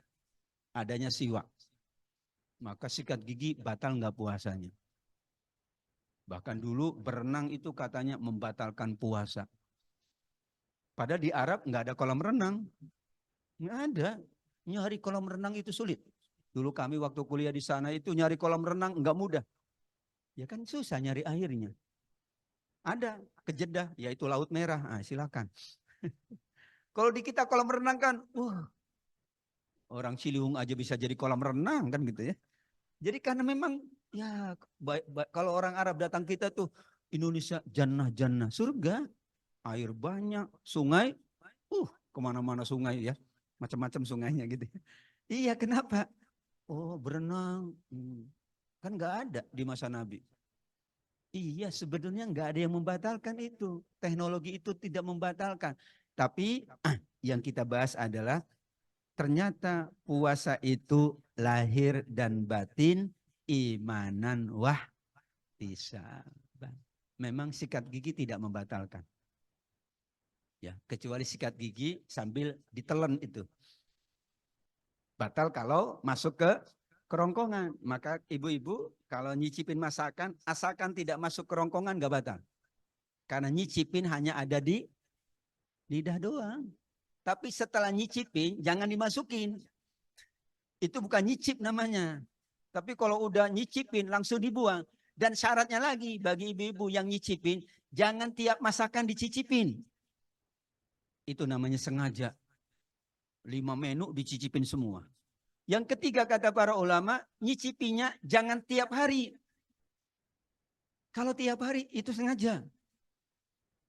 Adanya siwak. Maka sikat gigi batal nggak puasanya. Bahkan dulu berenang itu katanya membatalkan puasa. Padahal di Arab nggak ada kolam renang. Nggak ada. Nyari kolam renang itu sulit. Dulu kami waktu kuliah di sana itu nyari kolam renang nggak mudah. Ya kan susah nyari airnya. Ada ke Jeddah, yaitu Laut Merah. Nah, silakan. Kalau di kita kolam renang kan, orang Ciliwung aja bisa jadi kolam renang kan gitu ya. Jadi karena memang ya kalau orang Arab datang kita tuh Indonesia jannah-jannah, surga, air banyak, sungai, kemana-mana sungai ya, macam-macam sungainya gitu. Iya, kenapa? Oh, berenang, kan nggak ada di masa Nabi. Iya, sebetulnya nggak ada yang membatalkan itu. Teknologi itu tidak membatalkan. Tapi yang kita bahas adalah ternyata puasa itu lahir dan batin, imanan wahtisaban. Memang sikat gigi tidak membatalkan. Ya, kecuali sikat gigi sambil ditelan itu. Batal kalau masuk ke kerongkongan. Maka ibu-ibu kalau nyicipin masakan, asalkan tidak masuk kerongkongan nggak batal. Karena nyicipin hanya ada di lidah doang. Tapi setelah nyicipin jangan dimasukin. Itu bukan nyicip namanya. Tapi kalau udah nyicipin langsung dibuang. Dan syaratnya lagi bagi ibu-ibu yang nyicipin, jangan tiap masakan dicicipin. Itu namanya sengaja. 5 menu dicicipin semua. Yang ketiga kata para ulama, nyicipinya jangan tiap hari. Kalau tiap hari itu sengaja.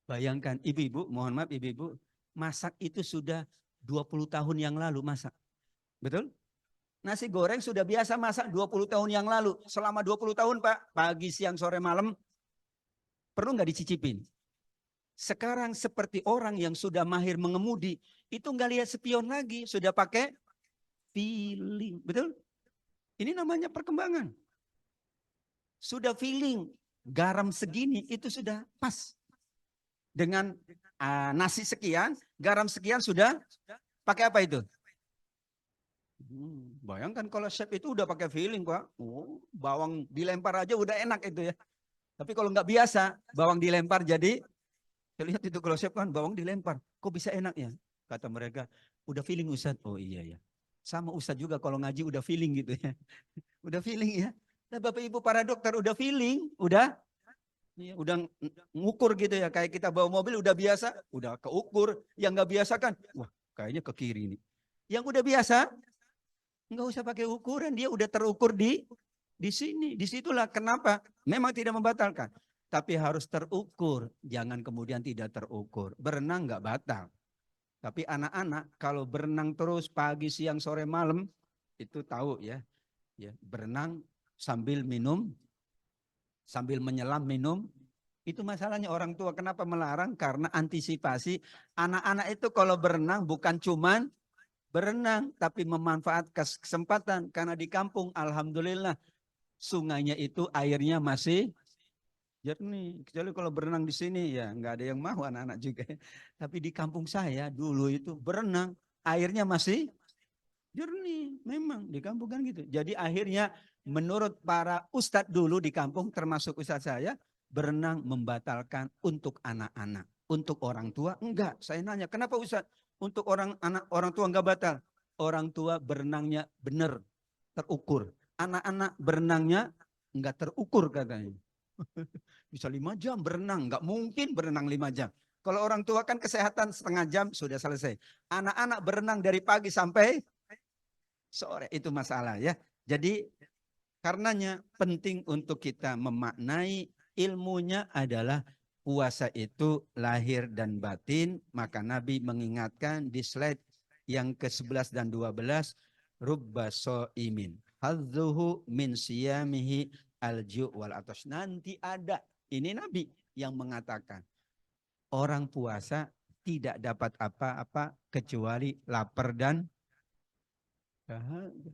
Bayangkan ibu-ibu, mohon maaf ibu-ibu, masak itu sudah 20 tahun yang lalu masak. Betul? Nasi goreng sudah biasa masak 20 tahun yang lalu. Selama 20 tahun Pak, pagi, siang, sore, malam. Perlu nggak dicicipin? Sekarang seperti orang yang sudah mahir mengemudi, itu nggak lihat spion lagi, sudah pakai feeling. Betul? Ini namanya perkembangan. Sudah feeling, garam segini itu sudah pas. Dengan nasi sekian, garam sekian sudah pakai apa itu? Bayangkan kalau chef itu udah pakai feeling Pak. Oh, bawang dilempar aja udah enak itu ya. Tapi kalau nggak biasa, bawang dilempar jadi, saya lihat itu kalau chef kan bawang dilempar. Kok bisa enak ya? Kata mereka, udah feeling Ustaz. Oh iya ya. Sama Ustaz juga kalau ngaji udah feeling gitu ya. Udah feeling ya. Nah Bapak Ibu para dokter udah feeling, udah ngukur gitu ya. Kayak kita bawa mobil udah biasa, udah keukur. Yang nggak biasa kan, wah kayaknya ke kiri nih. Yang udah biasa, nggak usah pakai ukuran, dia udah terukur di sini. Disitulah kenapa memang tidak membatalkan. Tapi harus terukur, jangan kemudian tidak terukur. Berenang nggak batal. Tapi anak-anak kalau berenang terus pagi, siang, sore, malam, itu tahu ya. Berenang sambil minum, sambil menyelam minum. Itu masalahnya orang tua kenapa melarang? Karena antisipasi anak-anak itu kalau berenang bukan cuman berenang, tapi memanfaatkan kesempatan. Karena di kampung, alhamdulillah, sungainya itu airnya masih jernih. Kecuali kalau berenang di sini, ya nggak ada yang mau anak-anak juga. Tapi di kampung saya dulu itu berenang, airnya masih jernih. Memang di kampung kan gitu. Jadi akhirnya menurut para ustadz dulu di kampung, termasuk ustadz saya, berenang membatalkan untuk anak-anak. Untuk orang tua, enggak. Saya nanya, kenapa ustadz? Untuk orang tua enggak batal. Orang tua berenangnya benar, terukur. Anak-anak berenangnya enggak terukur katanya. Bisa 5 jam berenang, enggak mungkin berenang 5 jam. Kalau orang tua kan kesehatan setengah jam sudah selesai. Anak-anak berenang dari pagi sampai sore, itu masalah ya. Jadi karenanya penting untuk kita memaknai ilmunya adalah puasa itu lahir dan batin, maka Nabi mengingatkan di slide yang ke-11 dan 12, rubba so'imin hadzuhu min siyamihi alju' wal atas. Nanti ada, ini Nabi yang mengatakan, orang puasa tidak dapat apa-apa kecuali lapar dan dahaga.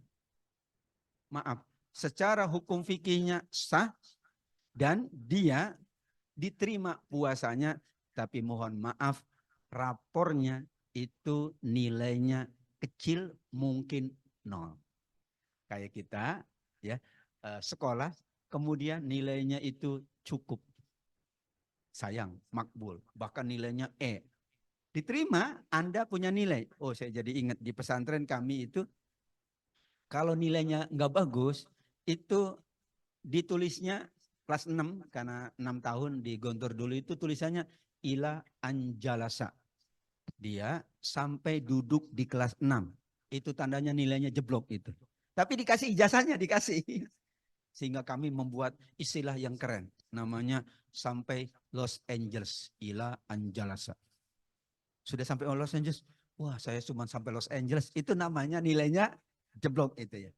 Maaf, secara hukum fikihnya sah dan dia diterima puasanya, tapi mohon maaf rapornya itu nilainya kecil, mungkin 0. Kayak kita ya sekolah kemudian nilainya itu cukup, sayang, makbul, bahkan nilainya E. Diterima, Anda punya nilai. Oh, saya jadi ingat di pesantren kami itu kalau nilainya nggak bagus itu ditulisnya kelas 6, karena 6 tahun di Gontor dulu itu tulisannya ila anjalasa. Dia sampai duduk di kelas 6. Itu tandanya nilainya jeblok itu. Tapi dikasih ijazahnya, dikasih. Sehingga kami membuat istilah yang keren. Namanya sampai Los Angeles, ila anjalasa. Sudah sampai Los Angeles. Wah, saya cuma sampai Los Angeles. Itu namanya nilainya jeblok itu ya.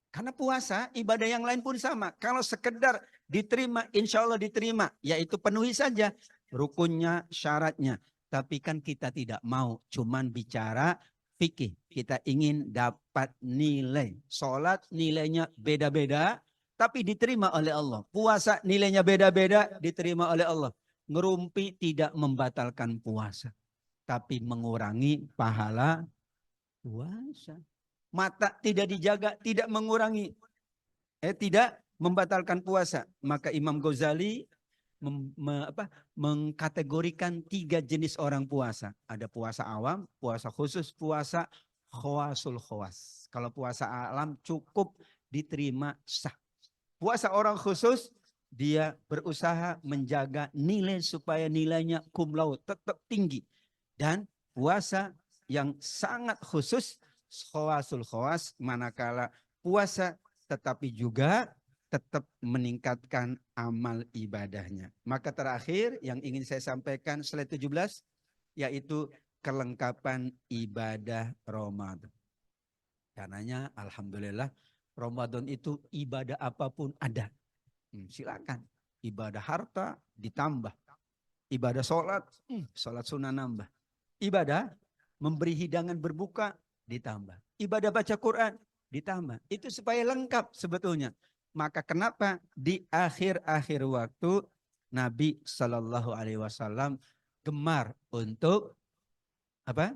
Karena puasa, ibadah yang lain pun sama. Kalau sekedar diterima, insya Allah diterima. Yaitu penuhi saja rukunnya, syaratnya. Tapi kan kita tidak mau cuman bicara fikih. Kita ingin dapat nilai. Sholat nilainya beda-beda, tapi diterima oleh Allah. Puasa nilainya beda-beda, diterima oleh Allah. Ngerumpi tidak membatalkan puasa, tapi mengurangi pahala puasa. Mata tidak dijaga, tidak mengurangi, tidak membatalkan puasa. Maka Imam Ghazali mengkategorikan 3 jenis orang puasa. Ada puasa awam, puasa khusus, puasa khawasul khawas. Kalau puasa alam cukup diterima sah. Puasa orang khusus, dia berusaha menjaga nilai supaya nilainya cum laude, tetap tinggi. Dan puasa yang sangat khusus, khawasul khawas, manakala puasa tetapi juga tetap meningkatkan amal ibadahnya. Maka terakhir yang ingin saya sampaikan slide 17, yaitu kelengkapan ibadah Ramadan. Karenanya alhamdulillah Ramadan itu ibadah apapun ada. Silakan. Ibadah harta ditambah. Ibadah sholat, sholat sunnah nambah. Ibadah memberi hidangan berbuka ditambah. Ibadah baca Quran ditambah. Itu supaya lengkap sebetulnya. Maka kenapa di akhir-akhir waktu Nabi Shallallahu Alaihi Wasallam gemar untuk apa?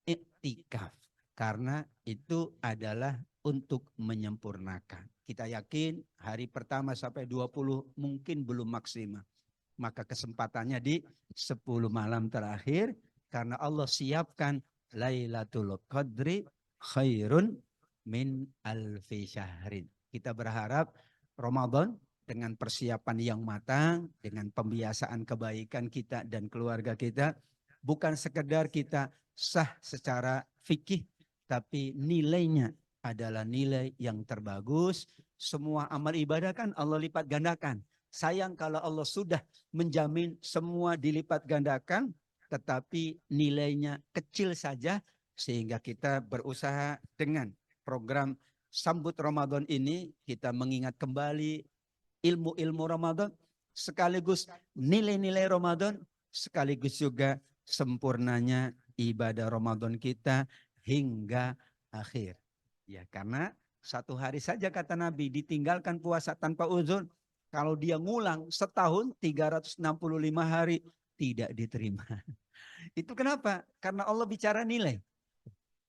Iktikaf. Karena itu adalah untuk menyempurnakan. Kita yakin hari pertama sampai 20 mungkin belum maksimal. Maka kesempatannya di 10 malam terakhir. Karena Allah siapkan Lailatul Qadri khairun min alfi syahrin. Kita berharap Ramadan dengan persiapan yang matang, dengan pembiasaan kebaikan kita dan keluarga kita. Bukan sekedar kita sah secara fikih, tapi nilainya adalah nilai yang terbagus. Semua amal ibadah kan Allah lipat gandakan. Sayang kalau Allah sudah menjamin semua dilipat gandakan, tetapi nilainya kecil saja, sehingga kita berusaha dengan program Sambut Ramadan ini, kita mengingat kembali ilmu-ilmu Ramadan, sekaligus nilai-nilai Ramadan, sekaligus juga sempurnanya ibadah Ramadan kita hingga akhir. Ya, karena satu hari saja kata Nabi ditinggalkan puasa tanpa uzur, kalau dia ngulang setahun 365 hari tidak diterima. Itu kenapa? Karena Allah bicara nilai.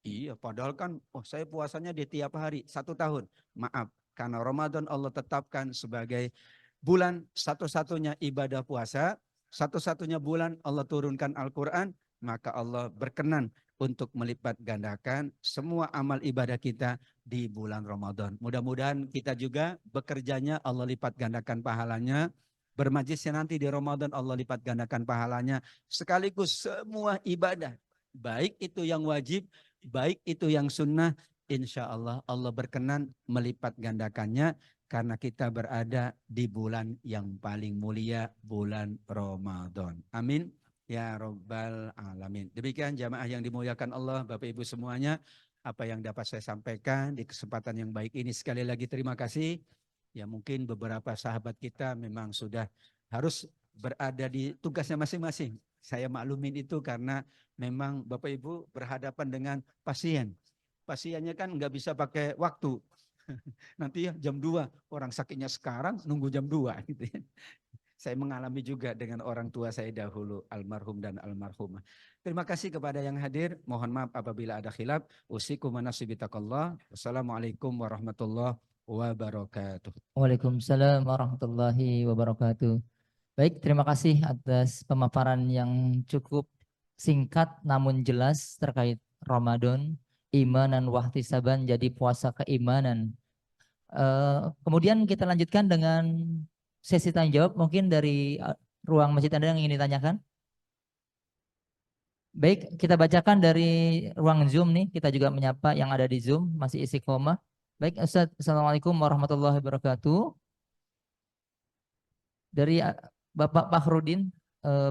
Iya, padahal kan saya puasanya di tiap hari 1 tahun. Maaf, karena Ramadan Allah tetapkan sebagai bulan satu-satunya ibadah puasa, satu-satunya bulan Allah turunkan Al-Quran, maka Allah berkenan untuk melipat gandakan semua amal ibadah kita di bulan Ramadan. Mudah-mudahan kita juga bekerjanya Allah lipat gandakan pahalanya, bermajlisnya nanti di Ramadan Allah lipat gandakan pahalanya, sekaligus semua ibadah, baik itu yang wajib, baik itu yang sunnah, insya Allah Allah berkenan melipat gandakannya, karena kita berada di bulan yang paling mulia, bulan Ramadan. Amin. Ya Rabbal Alamin. Demikian jamaah yang dimuliakan Allah, Bapak Ibu semuanya, apa yang dapat saya sampaikan di kesempatan yang baik ini. Sekali lagi terima kasih. Ya mungkin beberapa sahabat kita memang sudah harus berada di tugasnya masing-masing. Saya maklumin itu karena memang Bapak Ibu berhadapan dengan pasien. Pasiennya kan nggak bisa pakai waktu. Nanti ya jam 2, orang sakitnya sekarang nunggu jam 2 gitu ya. Saya mengalami juga dengan orang tua saya dahulu, almarhum dan almarhumah. Terima kasih kepada yang hadir. Mohon maaf apabila ada khilaf. Usikum wa nafsi bitaqallah. Wassalamualaikum warahmatullahi wabarakatuh. Waalaikumsalam warahmatullahi wabarakatuh. Baik, terima kasih atas pemaparan yang cukup singkat namun jelas terkait Ramadan, imanan wahtisaban, jadi puasa keimanan. Kemudian kita lanjutkan dengan sesi tanya jawab, mungkin dari ruang masjid Anda yang ingin ditanyakan. Baik, kita bacakan dari ruang Zoom nih, kita juga menyapa yang ada di Zoom, masih istiqomah. Baik, Ustaz, Assalamualaikum warahmatullahi wabarakatuh. Dari Bapak Fakhrudin,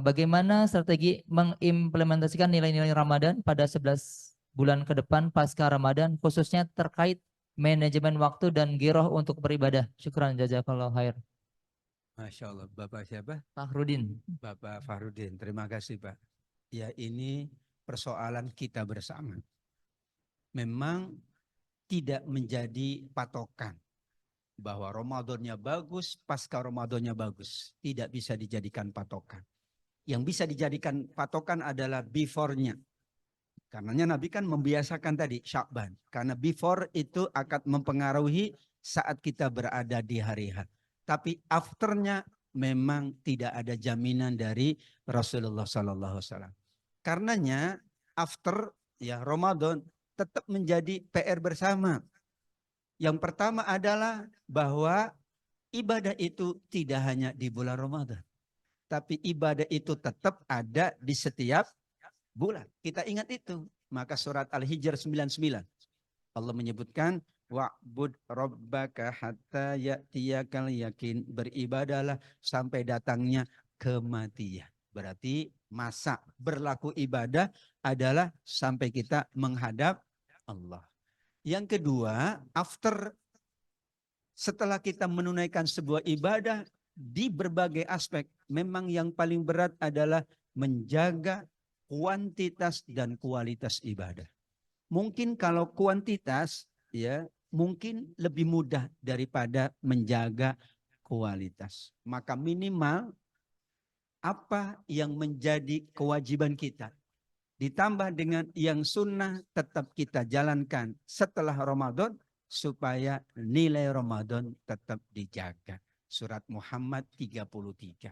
bagaimana strategi mengimplementasikan nilai-nilai Ramadan pada 11 bulan ke depan pasca Ramadan, khususnya terkait manajemen waktu dan giroh untuk beribadah. Syukran jazakallahu khair. Masya Allah. Bapak siapa? Fakhrudin. Bapak Fakhrudin. Terima kasih Pak. Ya ini persoalan kita bersama. Memang tidak menjadi patokan bahwa Ramadannya bagus, pasca Ramadannya bagus. Tidak bisa dijadikan patokan. Yang bisa dijadikan patokan adalah before-nya. Karenanya Nabi kan membiasakan tadi Sya'ban. Karena before itu akan mempengaruhi saat kita berada di hari H. Tapi afternya memang tidak ada jaminan dari Rasulullah SAW. Karenanya after ya Ramadan tetap menjadi PR bersama. Yang pertama adalah bahwa ibadah itu tidak hanya di bulan Ramadan. Tapi ibadah itu tetap ada di setiap bulan. Kita ingat itu. Maka surat Al-Hijr 99. Allah menyebutkan wa'bud rabbaka hatta ya'tiyakal yakin. Beribadalah sampai datangnya kematian. Berarti masa berlaku ibadah adalah sampai kita menghadap Allah. Yang kedua, setelah kita menunaikan sebuah ibadah di berbagai aspek, memang yang paling berat adalah menjaga kuantitas dan kualitas ibadah. Mungkin kalau kuantitas ya mungkin lebih mudah daripada menjaga kualitas. Maka minimal apa yang menjadi kewajiban kita ditambah dengan yang sunnah tetap kita jalankan setelah Ramadan supaya nilai Ramadan tetap dijaga. Surat Muhammad 33.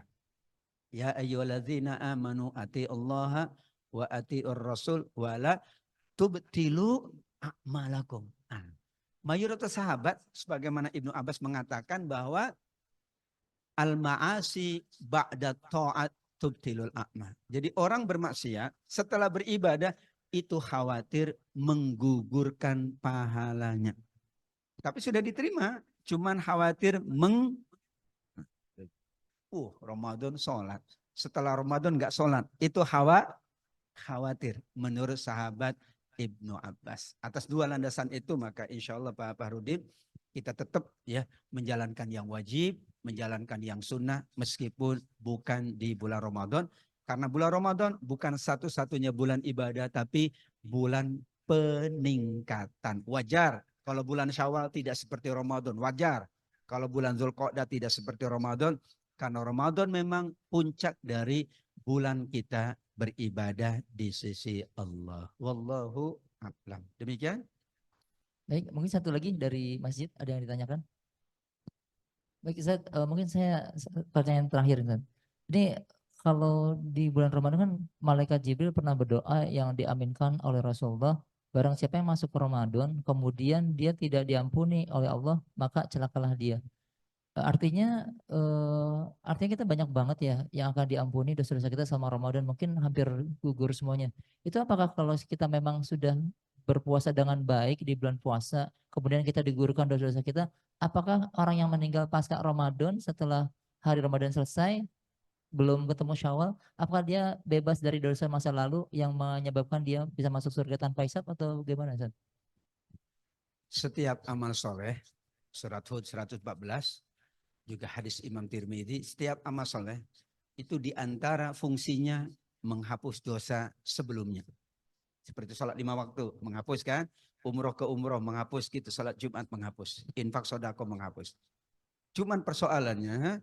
Ya ayyuhalladzina amanu atiullaha wa atiur rasul wa la tubtilu a'malakum. Mayoritas sahabat sebagaimana Ibnu Abbas mengatakan bahwa al-ma'asi ba'da ta'at tubtilul a'mal. Jadi orang bermaksiat setelah beribadah itu khawatir menggugurkan pahalanya. Tapi sudah diterima, cuman khawatir Ramadan sholat. Setelah Ramadan nggak sholat, itu khawatir menurut sahabat Ibnu Abbas. Atas dua landasan itu maka insya Allah Pak Fahrudin kita tetap ya menjalankan yang wajib, menjalankan yang sunnah meskipun bukan di bulan Ramadan. Karena bulan Ramadan bukan satu-satunya bulan ibadah tapi bulan peningkatan. Wajar kalau bulan Syawal tidak seperti Ramadan, wajar. Kalau bulan Dzulqa'dah tidak seperti Ramadan, karena Ramadan memang puncak dari bulan kita beribadah di sisi Allah. Wallahu a'lam. Demikian. Baik, mungkin satu lagi dari masjid ada yang ditanyakan. Baik, Ustaz, mungkin saya pertanyaan terakhir, Ustaz. Ini kalau di bulan Ramadan kan malaikat Jibril pernah berdoa yang diaminkan oleh Rasulullah. Barang siapa yang masuk ke Ramadan, kemudian dia tidak diampuni oleh Allah, maka celakalah dia. Artinya kita banyak banget ya yang akan diampuni dosa-dosa kita sama Ramadan, mungkin hampir gugur semuanya. Itu apakah kalau kita memang sudah berpuasa dengan baik di bulan puasa, kemudian kita digugurkan dosa-dosa kita, apakah orang yang meninggal pasca Ramadan setelah hari Ramadan selesai, belum ketemu Syawal, apakah dia bebas dari dosa masa lalu yang menyebabkan dia bisa masuk surga tanpa hisab atau gimana, Ustaz? Setiap amal soleh, surat Hud 114, juga hadis Imam Tirmidzi, setiap amal soleh itu diantara fungsinya menghapus dosa sebelumnya. Seperti sholat 5 waktu menghapus kan, umroh ke umroh menghapus gitu, sholat Jumat menghapus, infak sodako menghapus. Cuman persoalannya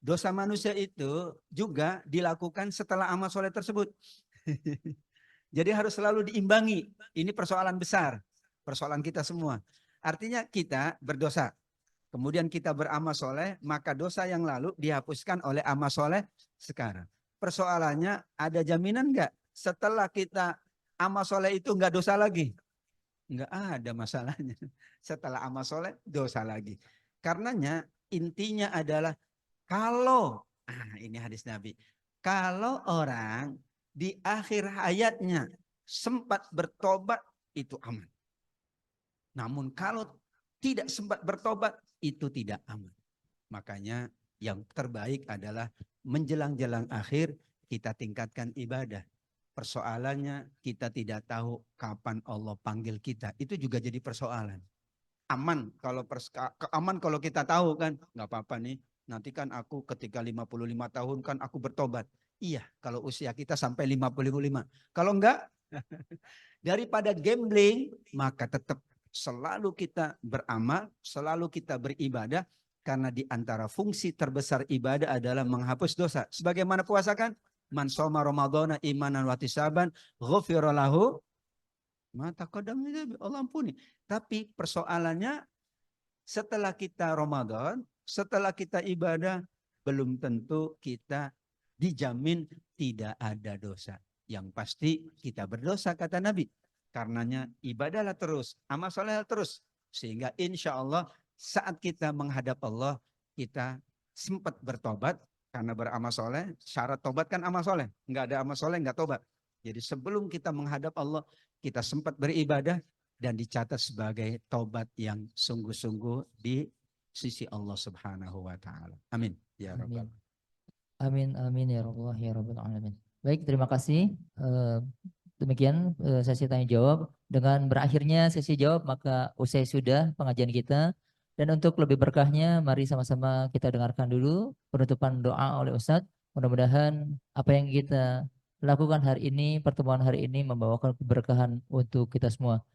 dosa manusia itu juga dilakukan setelah amal soleh tersebut. Jadi harus selalu diimbangi. Ini persoalan besar, persoalan kita semua. Artinya kita berdosa, kemudian kita beramal soleh, maka dosa yang lalu dihapuskan oleh amal soleh sekarang. Persoalannya ada jaminan nggak setelah kita amal soleh itu nggak dosa lagi? Nggak ada masalahnya. Setelah amal soleh dosa lagi. Karenanya intinya adalah kalau, ini hadis Nabi, kalau orang di akhir hayatnya sempat bertobat itu aman. Namun kalau tidak sempat bertobat itu tidak aman. Makanya yang terbaik adalah menjelang-jelang akhir kita tingkatkan ibadah. Persoalannya kita tidak tahu kapan Allah panggil kita. Itu juga jadi persoalan. Aman kalau kita tahu kan, nggak apa-apa nih. Nanti kan aku ketika 55 tahun kan aku bertobat. Iya, kalau usia kita sampai 55. Kalau enggak, daripada gambling, maka tetap selalu kita beramal, selalu kita beribadah. Karena di antara fungsi terbesar ibadah adalah menghapus dosa. Sebagaimana puasa kan? Man shoma Ramadhana imanan wa ihtisaban ghufira lahu ma taqaddama min dhanbihi, Allah ampuni. Tapi persoalannya setelah kita Ramadan, setelah kita ibadah, belum tentu kita dijamin tidak ada dosa. Yang pasti kita berdosa kata Nabi. Karenanya ibadahlah terus, amal soleh terus. Sehingga insya Allah saat kita menghadap Allah, kita sempat bertobat. Karena beramal soleh, syarat tobat kan amal soleh. Nggak ada amal soleh, nggak tobat. Jadi sebelum kita menghadap Allah, kita sempat beribadah dan dicatat sebagai tobat yang sungguh-sungguh di sisi Allah Subhanahu wa taala. Amin. Ya Rabbal. Amin, amin ya Rabbal alamin. Baik, terima kasih Demikian sesi tanya jawab. Dengan berakhirnya sesi jawab maka usai sudah pengajian kita. Dan untuk lebih berkahnya mari sama-sama kita dengarkan dulu penutupan doa oleh Ustadz. Mudah-mudahan apa yang kita lakukan hari ini, pertemuan hari ini membawakan keberkahan untuk kita semua.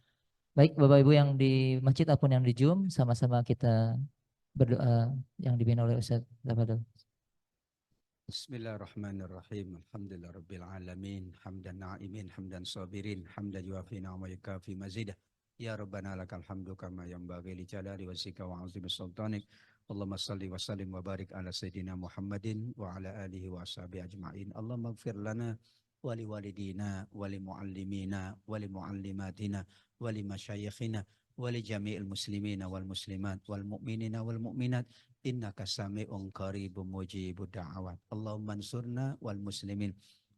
Baik Bapak Ibu yang di masjid ataupun yang di Zoom, sama-sama kita berdoa yang dipimpin oleh Ustadz. Tafadhol. Bismillahirrahmanirrahim. Alhamdulillah Rabbil Alamin. Hamdan na'imin, hamdan sabirin, hamdan yuafi na'ma yukafi mazidah. Ya Rabbana lakal hamdu kama yanbaghi li jalali wajhika wa 'azimi sultanik. Allahumma salli wa sallim wa barik ala Sayyidina Muhammadin wa ala alihi wa ashabihi ajma'in. Allahumma ighfir lana wa li walidina wa li muallimina wa li muallimatina wa li masyayikhina wa li jami'il muslimina wal muslimat wal mu'minina wal mu'minat. Innaka sami'un qaribun mujibud da'awat. Allahumma ansurna wal muslimin.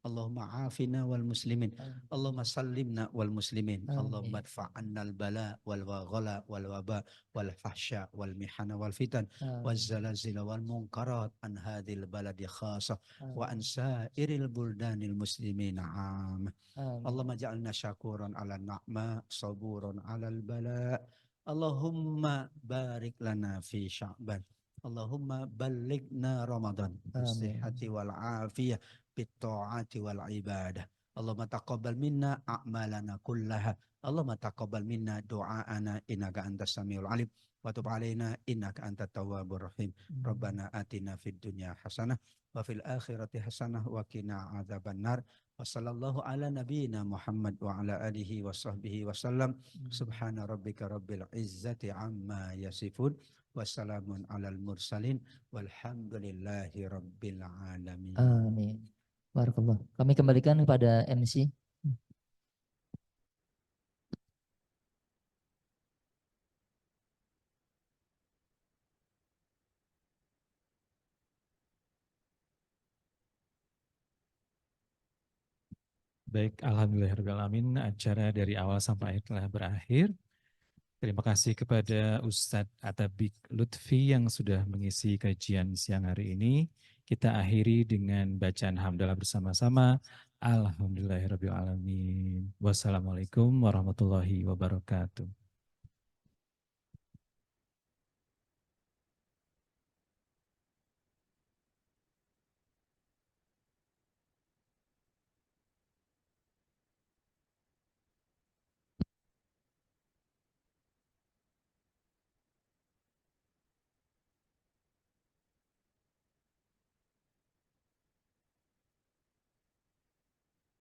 Allahumma afina wal muslimin. Allahumma sallimna wal muslimin. Allahumma adfa'anna al bala wal waghala wal waba wal fahsya wal mihana wal fitan wal zalazila wal munkarat an hadhil baladi khasah wa an sairil buldanil muslimin am. Allahumma ja'alna syakuran ala na'ma saburan ala al bala. Allahumma barik lana fi sya'ban. Allahumma ballighna Ramadan bisihhati wal afiyah bitta'ati wal ibadah. Allahumma taqabbal minna a'malana kullaha. Allahumma taqabbal minna du'aana innaka antas samiul alim wa tub alaina innaka antat tawwabur rahim. Rabbana atina fid dunya hasanah wa fil akhirati hasanah wa qina adzabannar. Wa sallallahu ala nabiyyina Muhammad wa ala alihi wa sahbihi wa sallam. Subhana rabbika rabbil izzati amma yasifun. Wassalamun alal mursalin walhamdulillahi rabbil alamin. Amin. Barakallah. Kami kembalikan kepada MC. Baik, alhamdulillahirrahmanirrahim. Acara dari awal sampai akhir telah berakhir. Terima kasih kepada Ustadz Atabik Lutfi yang sudah mengisi kajian siang hari ini. Kita akhiri dengan bacaan hamdalah bersama-sama. Alhamdulillahirrahmanirrahim. Wassalamualaikum warahmatullahi wabarakatuh.